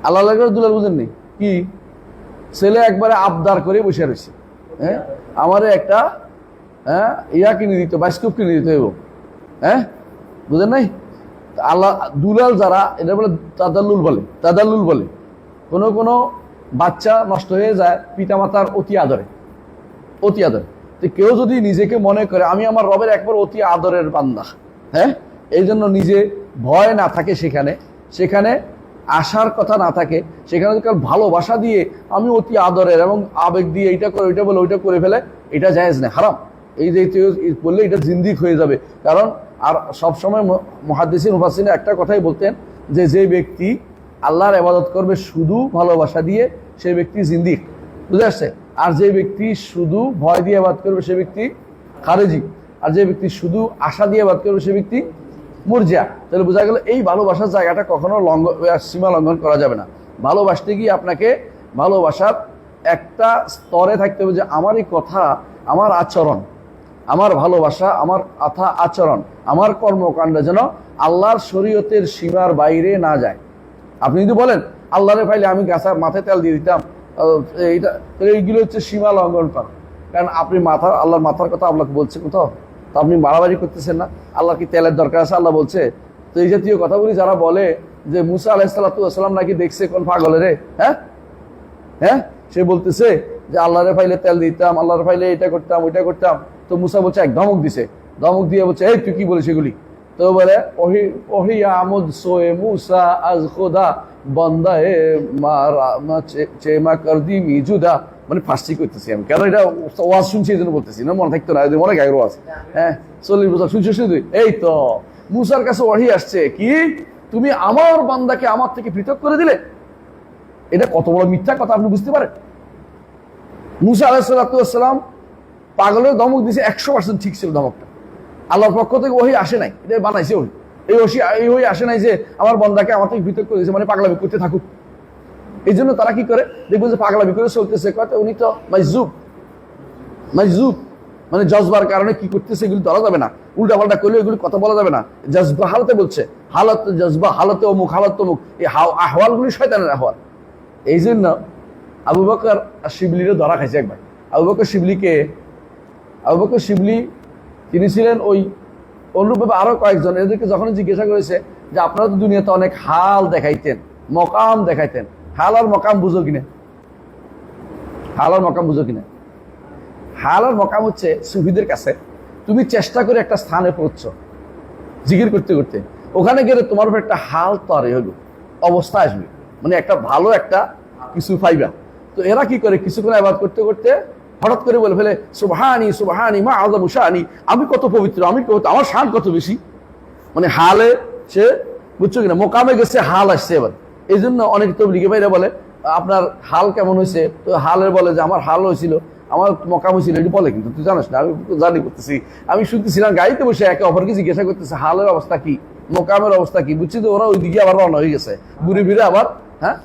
আল্লাহ লাগার দুলাল বুঝেননি? কি ছেলে একবারে আবদার করে বসে রয়েছে, হ্যাঁ আমারে একটা হ্যাঁ ইয়া কিনে দিত, বাস্কুপ কিনে দিত, এবং হ্যাঁ বুঝেন নাই? আল্লাহ দুলাল যারা এটা বলে তাদাল্লুল বলে, তাদাল্লুল বলে। কোনো কোনো বাচ্চা নষ্ট হয়ে যায় পিতামাতার অতি আদরে, অতি আদরে। তো কেউ যদি নিজেকে মনে করে আমি আমার রবের একবার অতি আদরের বান্দা, হ্যাঁ এই জন্য নিজে ভয় না থাকে, সেখানে আশার কথা না থাকে, সেখানে ভালোবাসা দিয়ে আমি অতি আদরের এবং আবেগ দিয়ে এইটা করে ওইটা বলে ওইটা করে ফেলে, এটা জায়েজ নেই, হারাম। এই যে বললে এটা জিন্দিক হয়ে যাবে। কারণ আর সবসময় মুহাদ্দিসিন মুফাসসিরিন একটা কথাই বলতেন যে যে ব্যক্তি আল্লাহর ইবাদত করবে শুধু ভালোবাসা দিয়ে, সেই ব্যক্তি জিন্দিক, বুঝে আসছে? আর যে ব্যক্তি শুধু ভয় দিয়ে ইবাদত করবে সে ব্যক্তি খারেজি, আর যে ব্যক্তি শুধু আশা দিয়ে ইবাদত করবে সে ব্যক্তি মুরজিয়া। তাহলে বোঝা গেল এই ভালোবাসার জায়গাটা কখনো সীমা লঙ্ঘন করা যাবে না। ভালোবাসতে গিয়ে আপনাকে ভালোবাসার একটা স্তরে থাকতে হবে যে আমার এই কথা, আমার আচরণ, আমার ভালোবাসা, আমার আচরণ, আমার কর্মকাণ্ড যেন আল্লাহর শরীয়তের সীমার বাইরে না যায়। আপনি যদি বলেন আল্লাহরে পাইলে আমি গাছের মাথায় তেল দিয়ে দিতাম, এইটা এইগুলো হচ্ছে সীমা লঙ্ঘন করা। কারণ আপনি আল্লাহর মাথার কথা আপনাকে বলছে কোথাও, তো আপনি বাড়াবাড়ি করতেছেন না? আল্লাহ কি তেলের দরকার আছে? আল্লাহ বলছে। তো এই জাতীয় কথাগুলি যারা বলে যে মুসা আলাইহিসসালাম নাকি দেখছে কোন পাগলেরে, হ্যাঁ হ্যাঁ সে বলতেছে যে আল্লাহরে পাইলে তেল দিতাম, আল্লাহরে পাইলে এটা করতাম ওইটা করতাম। তো মুসা বলছে, এক ধমক দিছে, ধমক দিয়ে বলছে এই তুই কি বলিস এগুলি? তো বলে ওহি আমদ সোয়ে মুসা আজ খোদা বন্দা এ মা করদি মিজুদা। মানে ফার্সি করতেছি আমি, কেন এটা ওয়াজ শুনছি এই জন্য বলতেছি না, মনে থাকতো না, মনে গায়ের ওয়াজ। হ্যাঁ 40 বছর শুনছিস তুই? এই তো মুসার কাছে ওহি আসছে কি তুমি আমার বান্দাকে আমার থেকে পৃথক করে দিলে। এটা কত বড় মিথ্যা কথা আপনি বুঝতে পারেন? মুসা আলাইহিসসালাম পাগলের ধমক দিয়েছে, 100% ঠিক ছিল ধমকটা। আল্লাহর পক্ষ থেকে ওহি আসে নাই, এটা বানাইছে ওহি। এই ওহি আসে নাই যে আমার বান্দাকে আমার থেকে পৃথক করে দিয়েছে মানে পাগলামি করতে থাকুক। এই জন্য তারা কি করে দেখবেন যে পাগলামি করে চলতেছে, কথা উনি তো মাজুব মানে জজবার কারণে কি করতেছে এগুলি ধরা যাবে না, উল্টা পাল্টা করলে এগুলি কথা বলা যাবে না। জজবা হালতে বলছে, হালত জজবা হালতে অমুক, হালত অমুক, এই আহওয়ালগুলি শয়তানের আহওয়াল। এই জন্য আবু বকর শিবলিরও ধরা খাইছে একবার। আবু বকর শিবলি তিনি ছিলেন ওই অনুরূপভাবে আরো কয়েকজন। এদেরকে যখন জিজ্ঞাসা করেছে যে আপনারা তো দুনিয়াতে অনেক হাল দেখাইতেন, মকাম দেখাইতেন, হাল আর মকাম বুঝো কিনা? হাল আর মকাম বুঝো কিনা? হাল আর মকাম হচ্ছে সুফিদের কাছে তুমি চেষ্টা করে একটা স্থানে পৌঁছছো জিকির করতে করতে, ওখানে গেলে তোমার উপর একটা হাল তৈরি হলো, অবস্থা আসবে, মানে একটা ভালো একটা কিছু পাইবা। তো এরা কি করে কিছুক্ষণ ইবাদত করতে করতে হঠাৎ করে বলে ফেলে সুবহানি সুবহানি মা আযামু শানি, আমি কত পবিত্র, আমি কত, আমার শান কত বেশি। মানে হালে সে, বুঝছো কিনা, মোকামে গেছে, হাল আসছে এবার। এই জন্য অনেক তবলিগি ভাইরা বলে আপনার হাল কেমন হয়েছে, তো হালের বলে যে আমার হাল হয়েছিল, আমার মকাম হয়েছিল, এটি বলে। কিন্তু তুই জানিস না, আমি তো জানি করতেছি, আমি শুনতেছিলাম গাড়িতে বসে একে অপরকে জিজ্ঞাসা করতেছে হালের অবস্থা কি, মোকামের অবস্থা কি, বুঝছি তো ওরা ওইদিকে আবার রওনা হয়ে গেছে ঘুরে ফিরে আবার। হ্যাঁ,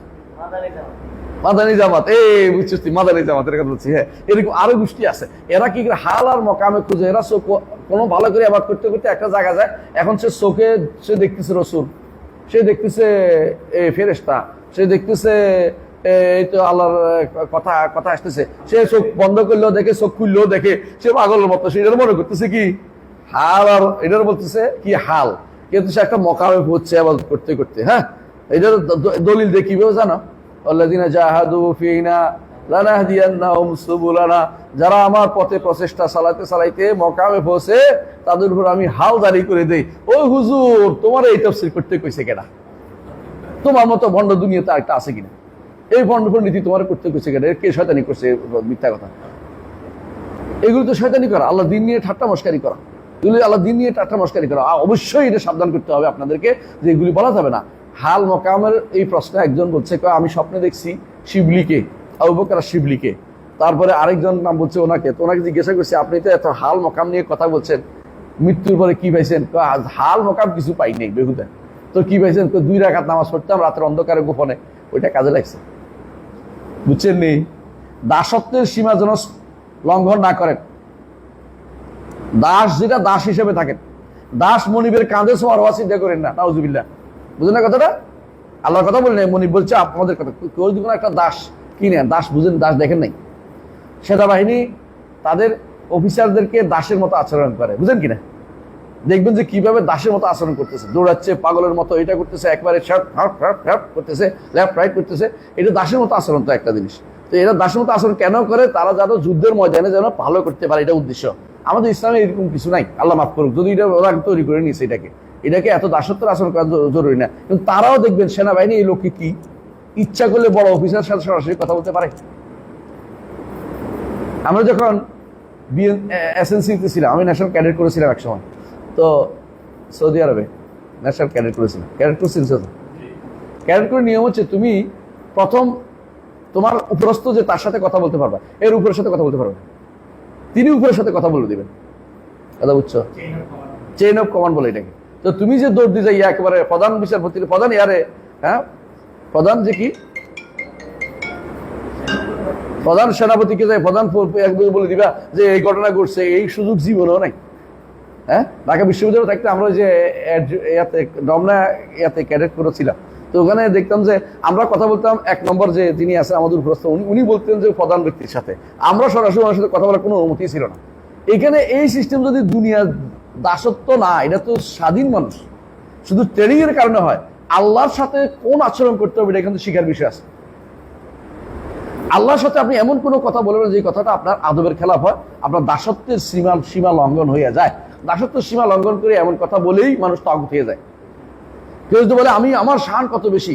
মাদানী জামাত, বুঝছিস তুই, মাদানী জামাতের কথা বলছি। হ্যাঁ, এরকম আরো গোষ্ঠী আছে, এরা কি করে হাল আর মকামে খুঁজে, এরা চোখ কোনো ভালো করে আবাদ করতে করতে একটা জায়গা যায়, এখন সে চোখে সে দেখতেছে রসুল, সে দেখতেছে ফেরেশতা, সে দেখতেছে এই তো আল্লাহর কথা কথা আসতেছে, সে চোখ বন্ধ করলেও দেখে, চোখ খুললেও দেখে, সে পাগলের মতো, সে এটার মনে করতেছে কি হাল, আর এটার বলতেছে কি হাল, কিন্তু সে একটা মকামে পৌঁছছে আবাদ করতে করতে। হ্যাঁ, এটার দলিল দেখিবেও জানো, আল্লাযিনা জাহাদু ফিনা লানাহদিয়ান্নাহুম সুবুলানা, যারা আমার পথে প্রচেষ্টা চালাইতে চালাইতে মকামে পৌঁছে তাদের উপর আমি হাল জারি করে দেই। ওই হুজুর, তোমার এই তাফসীর করতে কইছে কেডা? তোমার মতো ভণ্ড দুনিয়াতে আরেকটা আছে কিনা? এই ভণ্ড নীতি তোমার করতে কইছে কেডা? কে শয়তানি করছে? মিথ্যা কথা, এগুলো তো শয়তানি করা, আল্লাহ দিন নিয়ে ঠাট্টা মস্কারি করা, এগুলি আল্লাহ দিন নিয়ে ঠাট্টা মস্কারি করা। অবশ্যই এটা সাবধান করতে হবে আপনাদেরকে যে এগুলি বলা যাবে না। হাল মকামের এই প্রশ্নে একজন বলছে আমি স্বপ্নে দেখছি শিবলিকে, আবু বকর শিবলিকে। তারপরে আরেকজন নাম বলছে ওনাকে, তো ওনাকে জিজ্ঞাসা করছে আপনি তো এত হাল মকাম নিয়ে কথা বলছেন, মৃত্যুর পরে কি পাইছেন? হাল মকাম কিছু পাই নেই বেহুদা। তো কি পাইছেন? 2 রাকাত নামাজ পড়তাম রাতের অন্ধকারে গোপনে, ওইটা কাজে লাগছে। বুঝছেন নি? দাসত্বের সীমা যেন লঙ্ঘন না করেন। দাস যেটা দাস হিসেবে থাকেন, দাস মনিবের কাঁধে সবার হওয়া চিন্তা করেন না, নাউজুবিল্লাহ। বুঝলেন না কথাটা? আল্লাহর কথা বললেন, মনিব বলছে আপনাদের কথা। কেউ যদি একটা দাস কিনেন, দাস বুঝেন, দাস দেখেন নাই, সেনাবাহিনী তাদের অফিসারদেরকে দাসের মতো আচরণ করে, বুঝেন কিনা? দেখবেন যে কিভাবে দাসের মতো আচরণ করতেছে, দৌড়াচ্ছে পাগলের মতো, এটা করতেছে, একবারে করতেছে, লেফট রাইট করতেছে, এটা দাসের মতো আচরণ। তো একটা জিনিস, তো এরা দাসের মতো আচরণ কেন করে? তারা যেন যুদ্ধের ময়দানে যেন ভালো করতে পারে, এটা উদ্দেশ্য। আমাদের ইসলামে এরকম কিছু নাই, আল্লাহ মাফ করুক যদি এটা ওরা তৈরি করে নিয়েছে, এটাকে এত দাসত্বের আচরণ করা জরুরি না। কিন্তু তারাও দেখবেন সেনাবাহিনী এই লোককে কি ইচ্ছা করলে বড় অফিসার সাথে সরাসরি কথা বলতে পারে। আমরা যখন এসএনসিতে ছিলাম, আমি ন্যাশনাল ক্যাডেট করেছিলাম এক সময়, তো সৌদি আরবে ন্যাশনাল ক্যাডেট করেছিলাম। ক্যাডেট করছি, ক্যাডেট করে নিয়ম হচ্ছে তুমি প্রথম তোমার উপরস্থ যে তার সাথে কথা বলতে পারবা, এর উপরের সাথে কথা বলতে পারবে, তিনি উপরের সাথে কথা বলে দিবেন। কথা বুঝছো? চেইন অফ কমান্ড বলে এটাকে। তো তুমি যে দৌড় দিয়ে যাই একেবারে প্রধান বিচারপতি, প্রধান ইয়ারে, হ্যাঁ, প্রধান যে কি প্রধান সেনাপতিকে যাই প্রধান বলে দিবা যে এই ঘটনা ঘটছে, এই সুযোগ জীবনেও নাই। হ্যাঁ, ঢাকা বিশ্ববিদ্যালয়ে থাকতে আমরা যে রমনা ক্যাডেট করেছিলাম, তো ওখানে দেখতাম যে আমরা কথা বলতাম 1 নম্বর যে যিনি আছে আমাদের উপরস্থ, উনি বলতেন যে প্রধান ব্যক্তির সাথে, আমরা সরাসরি ওনার সাথে কথা বলার কোনো অনুমতি ছিল না। এখানে এই সিস্টেম যদি দুনিয়ার দাসত্ব না, এটা তো স্বাধীন মানুষ, শুধু ট্রেনিং এর কারণে হয়। আল্লাহর সাথে কোন আচরণ করতে হবে এটা কিন্তু শিখার বিষয় আছে। আল্লাহর সাথে আপনি এমন কোনো কথা বলবেন যে কথাটা আপনার আদবের খেলাফ হয়, আপনার দাসত্বের সীমা লঙ্ঘন হয়ে যায়। দাসত্বের সীমা লঙ্ঘন করে এমন কথা বলেই মানুষ তাগুত হয়ে যায়। কেউ যদি বলে আমার শান কত বেশি,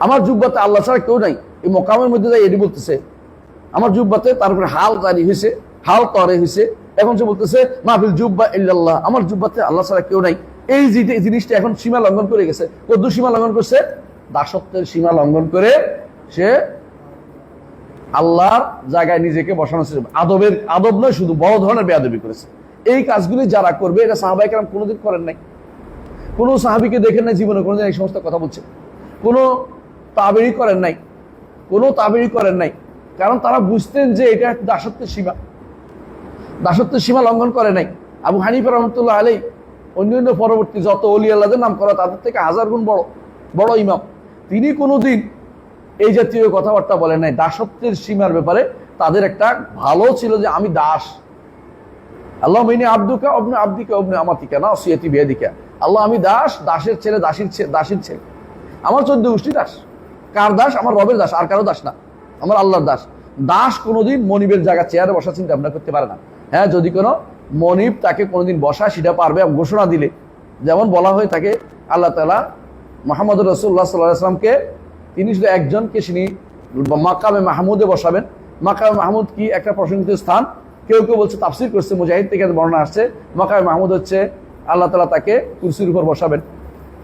আমার জুব্বাতে আল্লাহ ছাড়া কেউ নাই, এই মকামের মধ্যে যাই এটি বলতেছে আমার জুব্বাতে, তারপরে হাল জারি হয়েছে, হাল তরে হয়েছে, এখন সে বলতেছে মাহফিল জুব্বা ইল্লাল্লাহ, আমার জুব্বাতে আল্লাহ ছাড়া কেউ নাই। এই জিনিসটা এখন সীমা লঙ্ঘন করে গেছে। কত সীমা লঙ্ঘন করছে? দাসত্বের সীমা লঙ্ঘন করে সে আল্লাহর জায়গায় নিজেকে বসানো, আদব নয়, শুধু বড় ধরনের বেয়াদবি করেছে। এই কাজগুলি যারা করবে, এটা সাহাবায়ে কেরাম কোনোদিন করেন নাই। কোনো সাহাবীকে দেখেন নাই জীবনে কোনোদিন এই সমস্ত কথা বলছে, কোনো তাবেঈ করেন নাই, কোনো তাবেঈ করেন নাই, কারণ তারা বুঝতেন যে এটা দাসত্বের সীমা, দাসত্বের সীমা লঙ্ঘন করে নাই। আবু হানিফা রহমতুল্লাহ আলাইহি অন্যান্য পরবর্তী যত ওলি আল্লাহদের নাম করা, তাদের থেকে 1000 গুণ বড় ইমাম, তিনি কোনোদিন এই জাতীয় কথাবার্তা বলেন নাই। দাসত্বের সীমার ব্যাপারে তাদের একটা ভালো ছিল যে আমি দাস, আল্লাহ মিনি আব্দুকা অবনে আব্দিকা অবনে আমাতিকা না ওসিয়াতি বিয়াদিকা, আল্লাহ আমি দাস, দাসের ছেলে, দাসীর ছেলে, আমার 14 গোষ্ঠী দাস। কার দাস? আমার রবের দাস, আর কারো দাস না, আমার আল্লাহর দাস। দাস কোনোদিন মনিবের জায়গা চেয়ারে বসা চিন্তা ভাবনা করতে পারে না। হ্যাঁ, যদি কোনো মনিব তাকে কোনোদিন বসা সেটা পারবে, ঘোষণা দিলে, যেমন বলা হয়ে থাকে আল্লাহ তাআলা মুহাম্মদ রাসূলুল্লাহ সাল্লাল্লাহু আলাইহি ওয়াসাল্লামকে, তিনি শুধু একজনকে তিনি মাকামে মাহমুদে বসাবেন। মাকামে মাহমুদ কি? একটা প্রশংসিত স্থান। কেউ কেউ বলছে, তাফসীর করছে, মুজাহিদ থেকে বর্ণনা আসছে, মাকামে মাহমুদ হচ্ছে আল্লাহ তাআলা তাকে কুরসির উপর বসাবেন।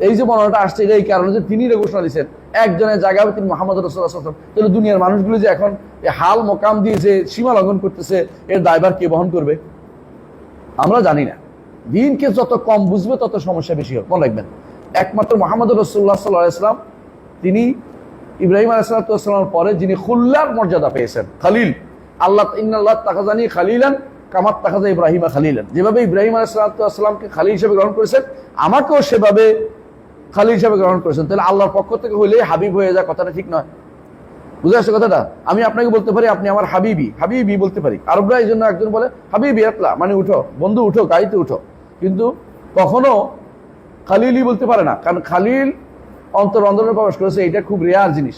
এই যে বর্ণনাটা আসছে এটা এই কারণে যে তিনি এটা ঘোষণা দিয়েছেন একজনের জায়গায় তিনি মুহাম্মদ রাসূলুল্লাহ সাল্লাল্লাহু আলাইহি ওয়াসাল্লাম। তাহলে দুনিয়ার মানুষগুলো যে এখন হাল মোকাম দিয়ে যে সীমা লঙ্ঘন করতেছে এর দায়ভার কে বহন করবে আমরা জানি না। দিনকে যত কম বুঝবে তত সমস্যা বেশি হবে, মনে রাখবেন। একমাত্র মুহাম্মদ রাসূলুল্লাহ সাল্লাল্লাহু আলাইহি ওয়াসাল্লাম তিনি ইব্রাহিম আলাইহিস সালামের পরে যিনি খুল্লার মর্যাদা পেয়েছেন, খালিল। আল্লাহ ইন্নাল্লাহ তাখাযানি খালিলান কামাত তাখাযা ইব্রাহিমা খালিলান। যেভাবে ইব্রাহিম আলাইহিস সালামকে খালিল হিসেবে গ্রহণ করেছেন আমাকেও সেভাবে খালিল হিসেবে গ্রহণ করেছেন। তাহলে আল্লাহর পক্ষ থেকে হইলে হাবিব হয়ে যায়, কথাটা ঠিক নয়। বুঝে আসছে কথাটা? আমি আপনাকে বলতে পারি আপনি আমার হাবিবি, হাবিবি বলতে পারি। আরবরা এই জন্য একজন বলে হাবিবি আতলা, মানে উঠো বন্ধু, উঠো গাড়িতে উঠো, কিন্তু কখনো খালিলই বলতে পারে না, কারণ খালিল অন্তরে প্রবেশ করেছে, এটা খুব রেয়ার জিনিস।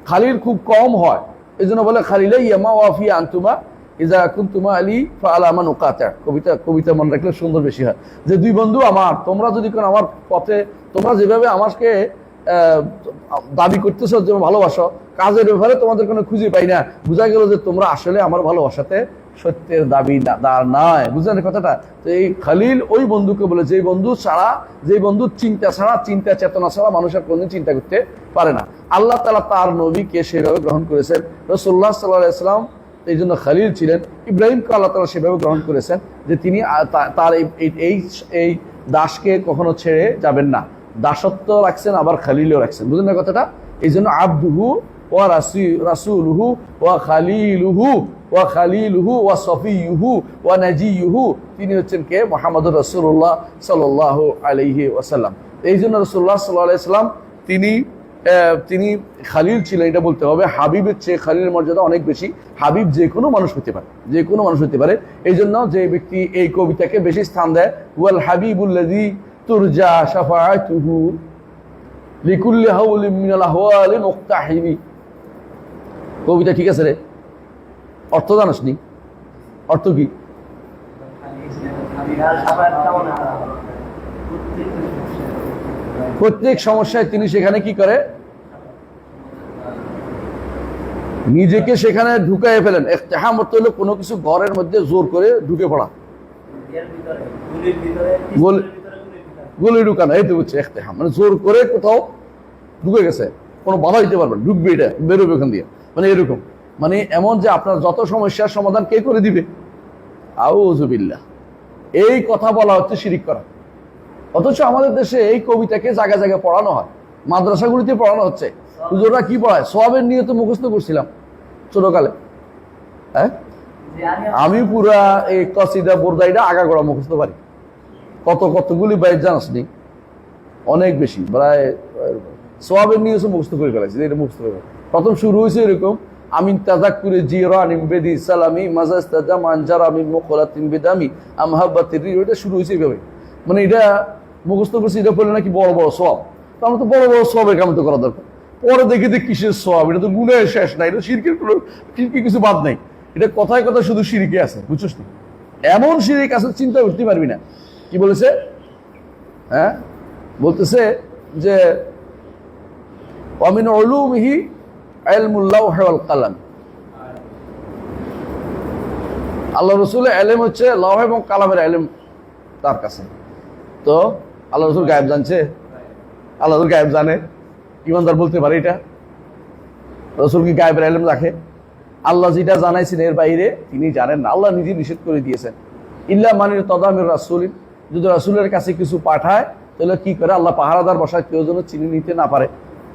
খালিল খুব কম হয়, এই জন্য বলে খালিলে ইয়ামা ওয়াফি আনতুমা ইজা কুনতুমা আলী ফাআলামা নুকাতা। কবিতা মনে রাখলে সুন্দর বেশি হয়, যে দুই বন্ধু আমার, তোমরা যদি কোন আমার পথে, তোমরা যেভাবে আমাকে দাবি করতেছো যে ভালোবাসো, কাজের ব্যাপারে তোমাদের কোনো খুঁজে পাই না, বোঝা গেল যে তোমরা আসলে আমার ভালোবাসাতে সত্যের দাবিদার নয়। বুঝলেন কথাটা? তো এই খালিল ওই বন্ধুকে বলে যে বন্ধু ছাড়া, যে বন্ধু চিন্তা ছাড়া, চিন্তা চেতনা ছাড়া মানুষের কোনদিন চিন্তা করতে পারে না। আল্লাহ তাআলা তার নবীকে সেভাবে গ্রহণ করেছেন। রাসূলুল্লাহ সাল্লাল্লাহু আলাইহি ওয়াসাল্লাম এই জন্য খালিল ছিলেন। ইব্রাহিমকে আল্লাহ তাআলা সেভাবে গ্রহণ করেছেন যে তিনি তার এই দাসকে কখনো ছেড়ে যাবেন না, দাসত্ব রাখছেন আবার খালিলও রাখছেন। বুঝলেন না কথাটা? এই জন্য আবদুহু ওয়া রাসূলুহু ওয়া খালিলুহু ওয়া খালিলুহু ওয়া সফিয়ুহু ওয়া নাজিয়ুহু, তিনি হচ্ছেন কে? মুহাম্মদুর রাসূলুল্লাহ সাল্লাল্লাহু আলাইহি ওয়াসাল্লাম। এই জন্য রাসূলুল্লাহ সাল্লাল্লাহু আলাইহি ওয়াসাল্লাম তিনি খালিল ছিলেন, এটা বলতে হবে। হাবিবের চেয়ে খালিলের মর্যাদা অনেক বেশি। হাবিব যে কোনো মানুষ হতে পারে, যে কোনো মানুষ হতে পারে। এই জন্য যে ব্যক্তি এই কবিতাকে বেশি স্থান দেয়, ওয়াল হাবিবুল্লাযী তুরজা শাফাআতুহু লিকুল্লি হাওলিন মিনাল আহওয়ালি মুক্তাহিমি। কবিতা ঠিক আছে রে? অর্থ জানাসনি? অর্থ কি? প্রত্যেক সমস্যায় তিনি সেখানে কি করে? নিজেকে সেখানে ঢুকাই ফেলেন। ইখতিহাম অর্থ হলো কোনো কিছু ঘরের মধ্যে জোর করে ঢুকে পড়া, গলি ঢুকানো, এই তো হচ্ছে ইখতিহাম, মানে জোর করে কোথাও ঢুকে গেছে, কোনো বাধা দিতে পারবেন, ঢুকবে, এটা বেরোবে ওখান দিয়ে, মানে এরকম। মানে এমন যে আপনার যত সমস্যার সমাধান কে করে দিবে? আউযু বিল্লাহ। এই কথা বলা হচ্ছে শিরিক করা। অথচ আমাদের দেশে এই কবিতাকে জায়গায় জায়গায় পড়ানো হয়, মাদ্রাসাগুলিতে পড়ানো হচ্ছে। হুজুররা কি পড়ায়? সওয়াবের নিয়তে মুখস্থ করছিলাম ছোটকালে। হ্যাঁ, আমি পুরা এই কসিদা বোরদাইটা আগাগোড়া মুখস্থ পারি। কতগুলি বাইর জানাসনি? অনেক বেশি, প্রায় সওয়াবের নিয়তে মুখস্থ করে ফেলাইছি। এটা মুখস্থ করে প্রথম শুরু হয়েছে এরকম, আমিন তাযাক্কুরি জিরানিম বিদি সালামি মাজাস্তাজা মানজারা মিন মুখলাতিন বিদামি আমহাবাতির, এটা শুরু হয়েছে এইভাবে। মানে এটা মুখস্থ করছি, এটা বললে নাকি বড় বড় সওয়াব। তো আমরা তো বড় বড় সওয়াবের কাম তো করা দরকার। পরে দেখি যে কিসের সওয়াব, এটা তো গুনাহের শেষ নাই, এটা শিরকের কোনো কিছু বাদ নাই। এটা কথায় কথা শুধু শিরকে আছে, বুঝছিস না? এমন শিরক আছে চিন্তা করতে পারবি না। কি বলেছে? হ্যাঁ, বলতেছে যে ওয়ামিন উলুমিহি ইলমুল লাওহি ওয়াল কালাম। আল্লাহ রাসূলের ইলম হচ্ছে লওহ এবং কালামের ইলম তার কাছে। তো আল্লাহ রাসূল গায়েব জানছে? আল্লাহ রাসূল গায়েব জানে? ইমানদার বলতে পারে এটা? রাসূল কি গায়েবের ইলম রাখে? আল্লাহ যেটা জানাইছেন এর বাইরে তিনি জানেন না। আল্লাহ নিজে নিষেধ করে দিয়েছেন, ইল্লা মানির তদামির রাসূলিন, যদি রাসূলের কাছে কিছু পাঠায় তাহলে কি করে? আল্লাহ পাহারাদার বসায়, কেউ যেন চিনি নিতে না পারে।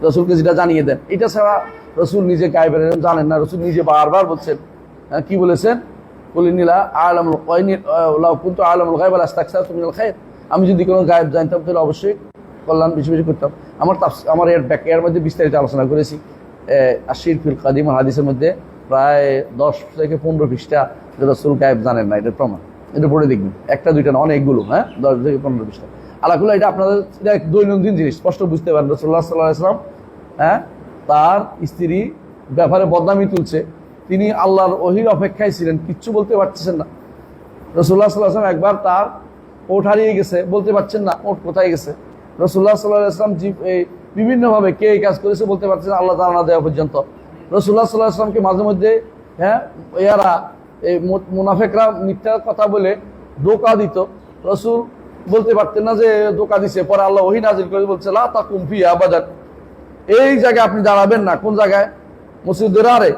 রাসূলকে যেটা জানিয়ে দেন, এটা ছাড়া রাসূল নিজে গায়েবের ইলম জানেন না। রাসূল নিজে বারবার বলছেন, কি বলেছেন? কুলিনিলা আলামুল গায়ব লাউ কুনতু আলামুল গায়ব লাস্তাকসারতু মিনাল খায়র। আমি যদি কোনো গায়েব জানতাম তাহলে অবশ্যই কল্যাণ বেশি বেশি করতাম। আমার এর মধ্যে বিস্তারিত আলোচনা করেছি। আশির ফিল কাদিম হাদিসের মধ্যে প্রায় 10 থেকে 15 পৃষ্ঠা রাসূল গায়েব জানেন না, এটার প্রমাণ। এটা পড়ে দেখবেন, একটা দুইটা না, অনেকগুলো। হ্যাঁ, 10 থেকে 15 পৃষ্ঠা। আলাকুল্লাহ, এটা আপনাদের এটা দৈনন্দিন জিনিস, স্পষ্ট বুঝতে পারেন। রাসূলুল্লাহ সাল্লাল্লাহু আলাইহি ওয়াসাল্লাম তার স্ত্রী ব্যাপারে বদনামি তুলছে, তিনি আল্লাহর ওহীর অপেক্ষায় ছিলেন, কিচ্ছু বলতে পারতেছেন না। রাসূলুল্লাহ সাল্লাল্লাহু আলাইহি ওয়াসাল্লাম একবার তার ওট হারিয়ে গেছে, বলতে পারছেন না ওট কোথায় গেছে। রাসূলুল্লাহ সাল্লাল্লাহু আলাইহি ওয়াসাল্লাম বিভিন্নভাবে কে এই কাজ করেছে বলতে পারছেন আল্লাহ তাআলা না দেওয়া পর্যন্ত। রাসূলুল্লাহ সাল্লাল্লাহু আলাইহি ওয়াসাল্লামকে মাঝে মধ্যে মুনাফিকরা মিথ্যা কথা বলে ধোঁকা দিত। রাসূল বলতে পারতেন না যে ধোঁকা দিছে? পরে আল্লাহ ওহী নাযিল করে বলছে লা তাকুম ফিহা আবাদান, এই জায়গায় আপনি দাঁড়াবেন না। কোন জায়গায়? মসজিদ দিরারে,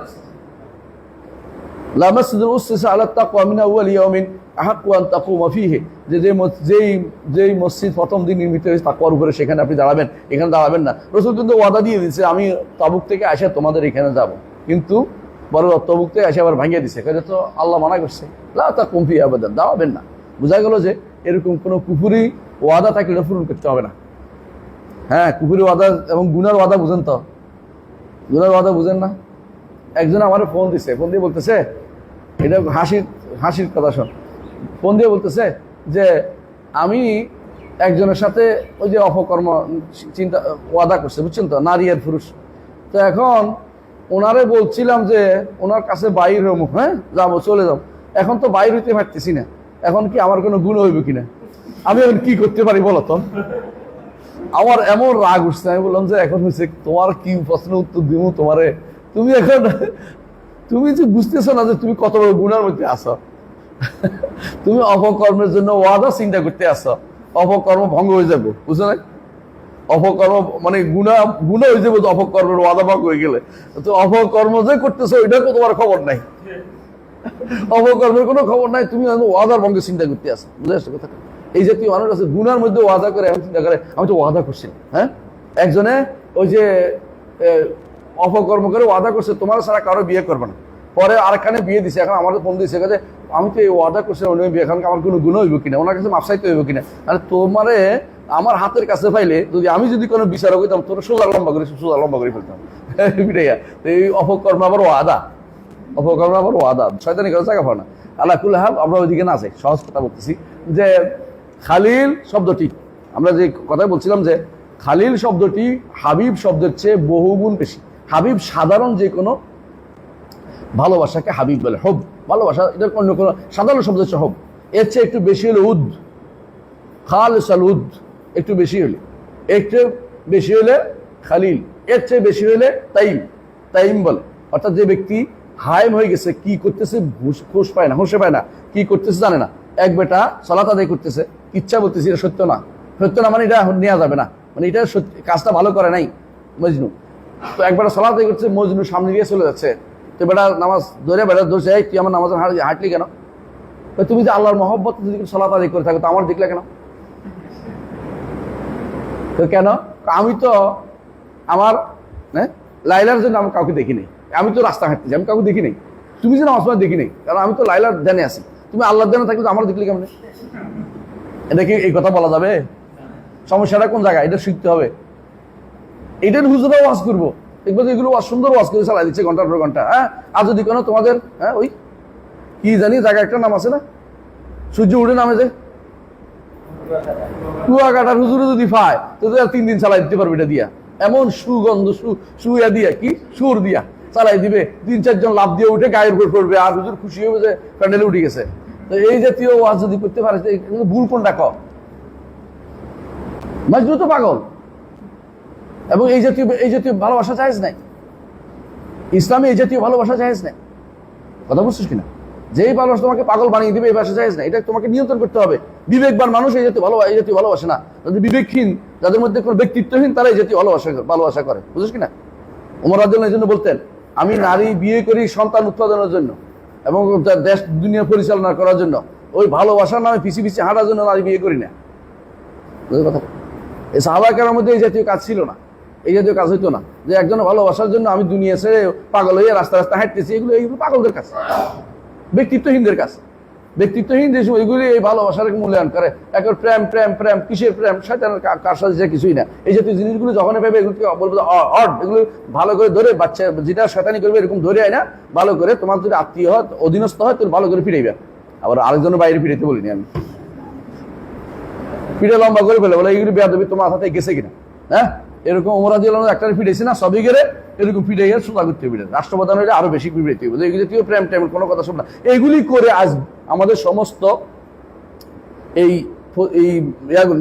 লা মাসজিদুন উসসিসা আলা তাকওয়া মিন আউয়ালি ইয়াউমিন আহাক্কু আন তাকুমা ফীহি, যেই মসজিদ প্রথম দিন নির্মিত হয়েছে তাকওয়ার উপরে, সেখানে আপনি দাঁড়াবেন, এখানে দাঁড়াবেন না। রাসূল কিন্তু ওয়াদা দিয়ে দিয়েছে আমি তাবুক থেকে আসে তোমাদের এখানে যাব, কিন্তু বড় তাবুক থেকে আসে আবার ভাঙিয়ে দিছে, কাজে তো আল্লাহ মানা করছে লা তাকুম ফিহা আবাদান, দাঁড়াবেন না। বোঝা গেল যে এরকম কোনো কুফরি ওয়াদা থাকলে পূরণ করতে হবে না। হ্যাঁ, কুফরি ওয়াদা এবং গুনার ওয়াদা বুঝেন তো? গুনার ওয়াদা বুঝেন না? একজন আমার ফোন দিছে, ফোন দিয়ে বলতেছে, এটা হাসির কথা শোন, ফোন দিয়ে বলতেছে যে আমি একজনের সাথে ওই যে অপকর্ম ওয়াদা করছে, বুঝছেন তো, নারী আর পুরুষ। তো এখন ওনারে বলছিলাম যে ওনার কাছে বাইর হবো, হ্যাঁ যাবো, চলে যাবো। এখন তো বাইর হইতে পারতেছি না, এখন কি আমার কোনো গুণ হইব কিনা, আমি এখন কি করতে পারি বলো তো? আমার এমন রাগ উঠছে, আমি বললাম যে এখন হচ্ছে তোমার কি প্রশ্ন উত্তর দিব তোমারে, তুমি এখন তুমি যে বুঝতেছো না যে তুমি কত বড় গুণার মধ্যে আসো। তুমি অপকর্মের জন্য ওয়াদা চিন্তা করতে আসো, অপকর্ম ভঙ্গ হয়ে যাবো, বুঝছো না? অপকর্ম মানে গুণা হয়ে যাবো, অপকর্মের ওয়াদা ভঙ্গ হয়ে গেলে। তো অপকর্ম যে করতেছো ওইটার তো তোমার খবর নাই, অপকর্মের কোনো খবর নাই, তুমি ওয়াদার ভঙ্গে চিন্তা করতে আসো। বুঝে আসছো কথা? এই জাতীয় মানুষ আছে গুনার মধ্যে ওয়াদা করে, এমন চিন্তা করে আমি তো ওয়াদা করছি। হ্যাঁ, একজনে ওই যে অপকর্ম করে ওয়াদা করছে তোমার ছাড়া কারো বিয়ে করবে না, পরে আরেকখানে বিয়ে দিছে, এখন আমাদের ফোন দিয়েছে কাজে আমি তো এই ওয়াদা করছি অন্য বিয়ে, এখন আমার কোনো গুণ হইব কিনা, ওনার কাছে মাপসাইতে হইব কিনা। আর তোমারে আমার হাতের কাছে পাইলে আমি যদি কোনো বিচারক হইতাম তোর সোজা লম্বা করে ফেলতাম। এই অপকর্ম আবার ওয়াদা, অপকর্ম আবার ওয়াদা, শয়তানি করে জায়গা পাও না। আল্লাহ কুল হাব, আমরা ওইদিকে না যাই, সহজ কথা বলতেছি যে খালিল শব্দটি, আমরা যে কথা বলছিলাম যে খালিল শব্দটি হাবিব শব্দের চেয়ে বহুগুণ বেশি। হাবিব সাধারণ যে কোনো ভালোবাসাকে হাবিব বলে, হব ভালোবাসা, এটা অন্য কোনো সাধারণ শব্দ হচ্ছে হব। এর চেয়ে একটু বেশি হলে উদ, খালিসাল উদ, একটু বেশি হলে খালিল, এর চেয়ে বেশি হলে তাইম বলে। অর্থাৎ যে ব্যক্তি হায়েম হয়ে গেছে, কি করতেছে হোশে পায় না, কি করতেছে জানে না। এক বেটা সালাত আদায় করতেছে, ইচ্ছা বলতেছে এটা সত্য না মানে এটা নেওয়া যাবে না, মানে এটা কাজটা ভালো করে নাই মজনু। তো একবার সালাত আদায় করছে, মজনু সামনে দিয়ে চলে যাচ্ছে, তো বেটা নামাজ বেটা ধরছে, তুই আমার নামাজ হাঁটলি কেন? তুমি যে আল্লাহর মহব্বত যদি সালাত আদায় করে থাকো তো আমার দেখলে কেন? তো কেন? আমি তো আমার লাইলার জন্য আমি কাউকে দেখি নাই, আমি তো রাস্তা হাঁটতেছি, আমি কাউকে দেখি নাই, তুমি যেন আমার সময় দেখি নাই, কারণ আমি তো লাইলার জানে আছি, তুমি আল্লাহর জানে থাকলে তো আমার দেখলে কেমন? এটা কি এই কথা বলা যাবে? সমস্যাটা কোন জায়গায়? এটা শিখতে হবে। এটার হুজুরা ওয়াজ করবো, দেখবো যে এগুলো সুন্দর ওয়াজ করে চালাই দিচ্ছে ঘন্টার পর ঘন্টা। হ্যাঁ, আর যদি কোনো তোমাদের ওই কি জানি জায়গা একটা নাম আছে না, সূর্য উঠে নামে যে কুয়াকাটার হুজুরে যদি পায় তো 3 দিন চালাই দিতে পারবে এটা দিয়া, এমন সুগন্ধ সুয়া দিয়া কি সুর দিয়া চালাই দিবে, 3-4 জন লাভ দিয়ে উঠে গায়ের উপর পড়বে, আর হুজুর খুশি হবে যে প্যান্ডেলে উঠে গেছে। তো এই জাতীয় ওয়াজ যদি করতে পারে, ভুল কোনটা কর? মজনু তো পাগল, এবং এই জাতীয় ভালোবাসা জায়েজ নাই ইসলামে, এই জাতীয় ভালোবাসা জায়েজ নাই। কথা বুঝছিস কিনা? যেই ভালোবাসা তোমাকে পাগল বানিয়ে দিবে এই ভাষা জায়েজ নাই, এটা তোমাকে নিয়ন্ত্রণ করতে হবে। বিবেকবান মানুষ এই জাতীয় ভালোবাসে না, যাদের বিবেকহীন, যাদের মধ্যে কোনো ব্যক্তিত্বহীন, তারা এই জাতীয় ভালোবাসা করে, বুঝছিস কিনা? ওমর রাদিয়াল্লাহু আনহু এই জন্য বলতেন, আমি নারী বিয়ে করি সন্তান উৎপাদনের জন্য এবং দেশ দুনিয়া পরিচালনা করার জন্য, ওই ভালোবাসার নামে পিছিয়ে হাঁটার জন্য নারী বিয়ে করি না। কথা, এই সাহাবা কেরামের মধ্যে এই জাতীয় কাজ ছিল না, এই জাতীয় কাজ হইতো না যে একজনের ভালোবাসার জন্য আমি দুনিয়া ছেড়ে পাগল হয়ে রাস্তা হাঁটতেছি। এগুলো পাগলদের কাজ, ব্যক্তিত্বহীনদের কাজ। ব্যক্তিত্বহীন যে এগুলি এই ভালোবাসার মূল্যায়ন করে, একবার প্রেম প্রেম প্রেম কিসের প্রেম, শয়তানের কার সাথে যে কিছুই না। এই জাতীয় জিনিসগুলো যখন পাবে এগুলোকে বলবো এগুলো ভালো করে ধরে, বাচ্চা যেটা শয়তানি করবে এরকম ধরে আয় না, ভালো করে তোমার যদি আত্মীয় হয় অধীনস্থ হয় তোর ভালো করে ফিরাইবে। আবার আরেকজনের বাইরে ফিরাইতে বলিনি আমি, পিঠে লম্বা করে ফেলে বলে এইগুলি বেয়াদবি তোমার হাতে গেছে কিনা। হ্যাঁ, এরকম ওমর রাদিয়াল্লাহু আনহু একটা ফিরেছে না, সবই গেলে এরকম ফিরে গিয়ে সোজা করতে হবে, রাষ্ট্রপ্রধান হলে আরো বেশি ফিরতে হবে। এই জাতীয় প্রেম টেমের কোনো কথা শোন না। এইগুলি করে আজ আমাদের সমস্ত এই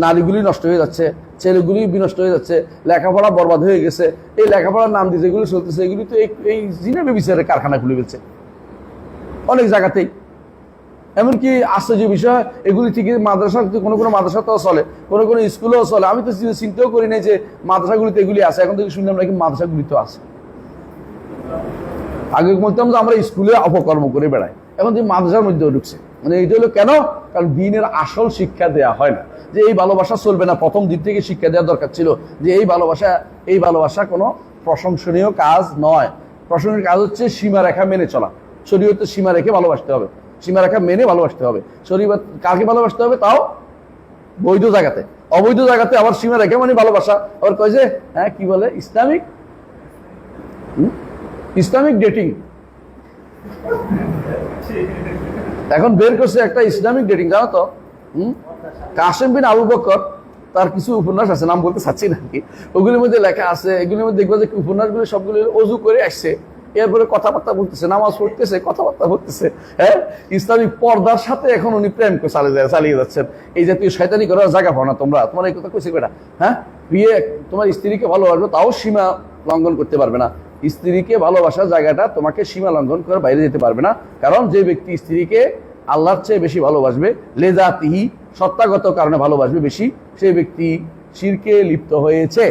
নারীগুলি নষ্ট হয়ে যাচ্ছে, ছেলেগুলি বিনষ্ট হয়ে যাচ্ছে, লেখাপড়া বরবাদ হয়ে গেছে। এই লেখাপড়ার নাম দিয়ে যেগুলি চলতেছে এগুলি তো এই জিনা বেবিচারের কারখানা খুলে ফেলছে অনেক জায়গাতেই। এমনকি আশ্চর্য বিষয় এগুলি থেকে মাদ্রাসা, কোনো কোনো মাদ্রাসাতেও চলে, কোনো কোনো স্কুলেও চলে। আমি তো চিন্তাও করি নাই যে মাদ্রাসাগুলিতে এগুলি আছে, এখন থেকে শুনলাম নাকি মাদ্রাসাগুলিতেও আছে। আগে বলতাম যে আমরা স্কুলে অপকর্ম করে বেড়াই, এখন যে মাদ্রাসার মধ্যেও ঢুকছে। মানে এটা হলো কেন? কারণ দ্বীনের আসল শিক্ষা দেয়া হয় না, যে এই ভালোবাসা চলবে না। প্রথম দিক থেকে শিক্ষা দেওয়া দরকার ছিল যে এই ভালোবাসা কোনো প্রশংসনীয় কাজ নয়। প্রশংসনীয় কাজ হচ্ছে সীমারেখা মেনে চলা। শরীয়তের সীমা রেখে ভালোবাসতে হবে, সীমারেখা মেনে ভালোবাসতে হবে। শরীয়ত কাকে ভালোবাসতে হবে? তাও বৈধ জায়গাতে। অবৈধ জায়গাতে আবার সীমা রেখে মানে ভালোবাসা। আবার কয় যে হ্যাঁ কি বলে ইসলামিক ডেটিং। এখন বের করছে একটা ইসলামিক ডেটিং, জানো তো? কাসেম বিন আবু বকর, তার কিছু উপন্যাস আছে, নাম বলতে চাচ্ছি নাকি, ওগুলির মধ্যে লেখা আছে। এগুলির মধ্যে দেখবো যে উপন্যাসগুলো সবগুলো অজু করে আসছে, এরপরে কথাবার্তা বলতেছে, নামাজ পড়তেছে, কথাবার্তা বলতেছে। হ্যাঁ, ইসলামিক পর্দার সাথে এখন উনি প্রেম চালিয়ে যাচ্ছেন। এই জাতীয় শয়তানি করার জায়গা পাও না তোমরা। তোমার এই কথা কইছি বেটা? হ্যাঁ, বিয়ে তোমার স্ত্রীকে ভালোবাসবে, তাও সীমা লঙ্ঘন করতে পারবে না। স্ত্রীকে ভালোবাসার জায়গাটা তোমাকে সীমা লঙ্ঘন করে বাইরে যেতে পারবে না। কারণ যে ব্যক্তি স্ত্রীকে আল্লাহর চেয়ে বেশি ভালোবাসবে, লেজাতিহি সত্তাগত কারণে ভালোবাসবে বেশি, সেই ব্যক্তি শিরকে লিপ্ত হয়েছে।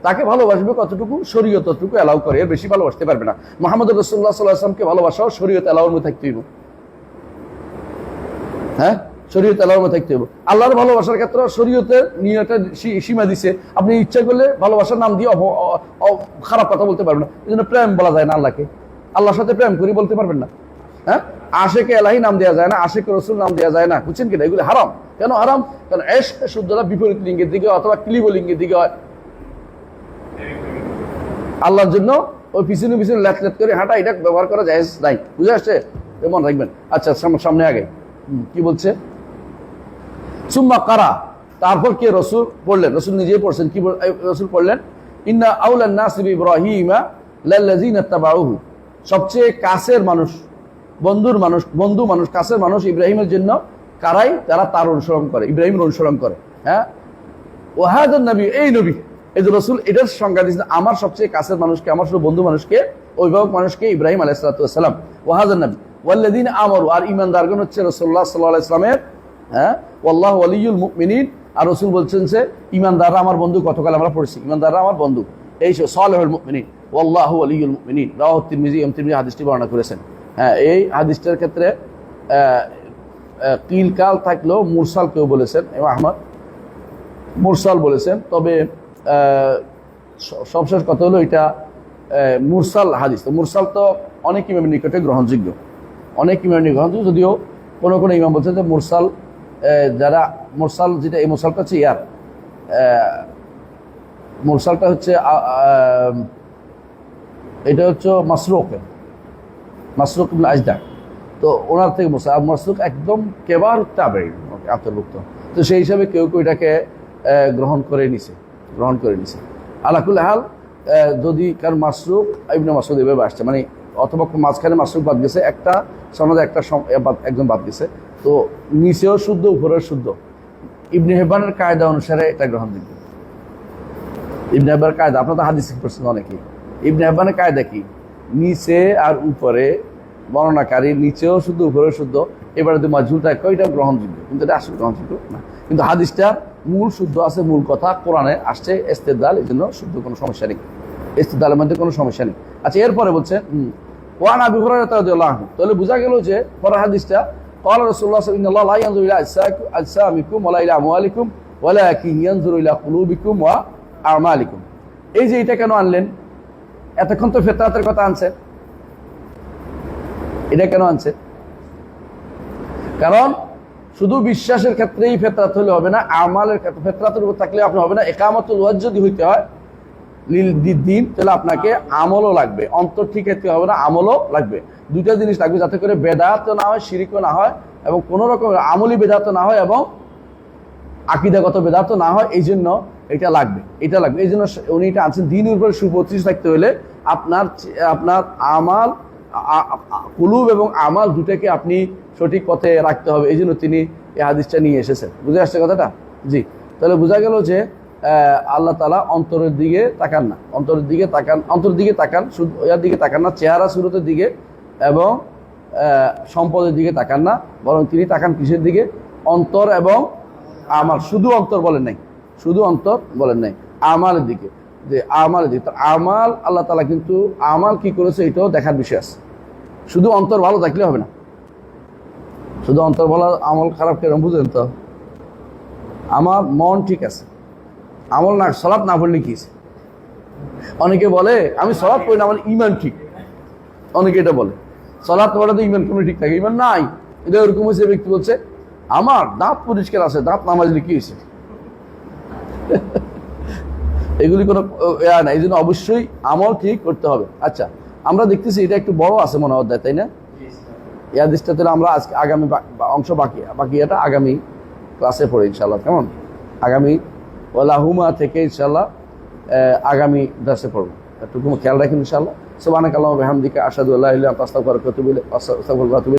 তাকে ভালোবাসবে কতটুকু? শরীয়ত ততটুকু অ্যালাউ করে, এর বেশি ভালোবাসতে পারবে না। মুহাম্মদ রাসূলুল্লাহ সাল্লাল্লাহু আলাইহি ওয়াসাল্লামকে ভালোবাসাও শরীয়ত অ্যালাউর মধ্যে থাকতে হইব। হ্যাঁ, শরীয়ত অ্যালাউর মধ্যে থাকতে হইব। আল্লাহর ভালোবাসার ক্ষেত্রে শরীয়তের নিয়মটা সীমা দিছে। আপনি ইচ্ছা করলে ভালোবাসার নাম দিয়ে খারাপ কথা বলতে পারবেন না। এই জন্য প্রেম বলা যায় না আল্লাহকে। আল্লাহর সাথে প্রেম করি বলতে পারবেন না। হ্যাঁ, আশেকে এলাহি নাম দেওয়া যায় না, আশেকে রসুল নাম দেওয়া যায় না। বুঝছেন কিনা? এগুলো হারাম। কেন হারাম? কারণ এশক শব্দটা বিপরীত লিঙ্গের দিকে অথবা ক্লিব লিঙ্গের দিকে হয়। আল্লাহর জন্য ওই পিছনে পিছনে লেট করে হাঁটা, এটা ব্যবহার করা যায় নাই। বুঝে আসছে? মনে রাখবেন। আচ্ছা, সামনে আগে কি বলছে? সুম্মা কারা, তারপর কে? রসুল পড়লেন। রসুল নিজেই পড়ছেন। কি রসুল পড়লেন? ইন্না আউলান নাস বিইব্রাহিমা লাল্লাযিনা তাবাউহু, সবচেয়ে কাছের মানুষ, বন্ধু মানুষ, কাছের মানুষ ইব্রাহিমের জন্য কারাই? তারা তার অনুসরণ করে, ইব্রাহিমের অনুসরণ করে। হ্যাঁ, ওয়াহাদান নবী, এই নবী, এই যে রসুল এটার সংজ্ঞা দিয়েছেন, আমার সবচেয়ে কাছের মানুষকে, আমার শুধু বন্ধু মানুষকে, অভিভাবক মানুষকে ইব্রাহিম আলাইহিস সালাতু ওয়াস সালাম। ওয়াহাদান নবী ওয়াল্লাযিনা আমারু, আর ঈমানদারগণ হচ্ছে রাসূলুল্লাহ সাল্লাল্লাহু আলাইহি ওয়াসাল্লামের। হ্যাঁ, ওয়াল্লাহু ওয়ালিয়ুল মুমিনিন, আর রাসূল বলছেন যে ঈমানদাররা আমার বন্ধু। কতকাল আমরা পড়েছি ঈমানদাররা আমার বন্ধু। এই সালিহুল মুমিনিন ওয়াল্লাহু ওয়ালিয়ুল মুমিনিন, রাওয়াহু তিরমিজি, তিরমিজি হাদিসটি বর্ণনা করেছেন। হ্যাঁ, এই হাদিসটার ক্ষেত্রে কিল কাল থাকলেও মুরসাল কেউ বলেছেন, ইমাম আহমদ মুরসাল বলেছেন। তবে সবশেষ কথা হলো এটা মুরসাল হাদিস। তো মুরসাল তো অনেক ইমামের নিকটে গ্রহণযোগ্য, অনেক ইমামের নিকটে গ্রহণযোগ্য, যদিও কোনো কোনো ইমাম বলছেন যে মুরসাল, যারা মুরসাল, যেটা এই মুরসালটা হচ্ছে মুরসালটা হচ্ছে এটা হচ্ছে মাসরুক ইবনে আজদা। তো ওনার থেকে মাসরুক একদম কেবার তাবেঈ অন্তর্ভুক্ত। তো সেই হিসাবে কেউ কেউ এটাকে গ্রহণ করে নিছে। আলা কুল্লি হাল, যদি কারণ মাসরুক ইবনে মাসউদ এভাবে আসছে, মানে অথবা মাঝখানে মাসরুক বাদ গেছে, একটা সমাজে একটা একজন বাদ গেছে, তো নিচেও শুদ্ধ, উপরেও শুদ্ধ। ইবনে হিব্বানের কায়দা অনুসারে এটা গ্রহণযোগ্য। ইবনে হিব্বানের কায়দা, আপনার তো হাদিস পড়ছেন অনেকেই। ইবনে হিব্বানের কায়দা কি? নিচে আর উপরে বর্ণনাকারী, নিচেও শুদ্ধ, উপরেও শুদ্ধ। এবারে যদি মাজহুলটা কয়, এটা গ্রহণযোগ্য, কিন্তু এটা আসলে গ্রহণযোগ্য না। কিন্তু হাদিসটা মূল শুদ্ধ আছে, মূল কথা কোরআনে আসছে ইস্তেদলাল, এই জন্য শুদ্ধ, কোনো সমস্যা নেই, ইস্তেদলালের মধ্যে কোনো সমস্যা নেই। আচ্ছা, এরপরে বলছে ওয়ান আবি হুরায়রা রাদিয়াল্লাহু আনহু, তাহলে বোঝা গেল যে পরের হাদিসটা ক্বালা রাসূলুল্লাহ সাল্লাল্লাহু আলাইহি ওয়াসাল্লাম ইন্নাল্লাহা লা ইয়ানজুরু ইলা আজসামিকুম ওয়া লা ইলা আমওয়ালিকুম ওয়ালাকিন ইয়ানজুরু ইলা কুলুবিকুম ওয়া আমালিকুম। এই যে এটা কেন আনলেন? এতক্ষণ তো ফিতরাতের কথা আনছেন, এটা কেন আনছেন? কারণ শুধু বিশ্বাসের ক্ষেত্রেই ফিতরাত হলে হবে না, আমালের ক্ষেত্রে ফিতরাতের উপর থাকলে আপনি হবে না। ইকামাতুল ওয়াজ যদি হইতে হয় লিল দিন, তাহলে আপনাকে আমলও লাগবে, অন্তর ঠিক হতে হবে না, আমলও লাগবে। দুইটা জিনিস লাগবে, যাতে করে বেদাতও না হয়, শিরকও না হয়, এবং কোনো রকমের আমলি বেদাতও না হয়, এবং আকীদাগত বেদাতও না হয়। এই জন্য এটা লাগবে। এই জন্য উনি এটা আনছেন। দিনের উপরে সুপ্রতিষ্ঠিত থাকতে হলে আপনার আমাল, কুলুব এবং আমাল দুটাকে আপনি সঠিক পথে রাখতে হবে। এই জন্য তিনি এই হাদিসটা নিয়ে এসেছেন। বুঝে আসছে কথাটা? জি। তাহলে বোঝা গেল যে আল্লাহ তাআলা অন্তরের দিকে তাকান না, অন্তরের দিকে তাকান শুধু ওয়ার দিকে তাকান না, চেহারা সুরতের দিকে এবং সম্পদের দিকে তাকান না, বরং তিনি তাকান কিসের দিকে? অন্তর এবং আমাল। শুধু অন্তর বলেন নাই, শুধু অন্তর বলেন নাই, আমালের দিকে। যে আমালের দিকে, তো আমাল আল্লাহ তাআলা কিন্তু আমাল কি করেছে এটাও দেখার বিষয় আছে। শুধু অন্তর ভালো থাকলে হবে না। শুধু অন্তর ভালো, আমল খারাপ কেন বুঝেন তো? আমার মন ঠিক আছে, আমল না, সালাত না পড়লে কি আছে? অনেকে বলে আমি সালাত পড়ি না, আমার ঈমান ঠিক। অনেকে এটা বলে সালাত পড়লে তো ঈমান কেমন ঠিক থাকে? ঈমান নাই। এটা ওরকম হয়েছে, ব্যক্তি বলছে আমার দাঁত পরিষ্কার আছে, দাঁত না মাজলে কি হয়েছে? এগুলি কোনো না। এই জন্য অবশ্যই আমল ঠিক করতে হবে। আচ্ছা, আমরা দেখতেছি এটা একটু বড় আছে মনে অধ্যায়, তাই না? এই হাদিসটা তাহলে আমরা আজকে আগামী অংশ বাকি এটা আগামী ক্লাসে পড়ে ইনশাআল্লাহ। কেমন? আগামী ওয়ালাহুমা থেকে ইনশাআল্লাহ আগামী দার্সে পড়বো। একটু খেয়াল রাখেন ইনশাআল্লাহ। সুবহানাকাল্লাহু ওয়া বিহামদিকা আশহাদু আল্লা ইলাহা ইল্লা আনতা আস্তাগফিরুকা ওয়া আতুবু ইলাইক।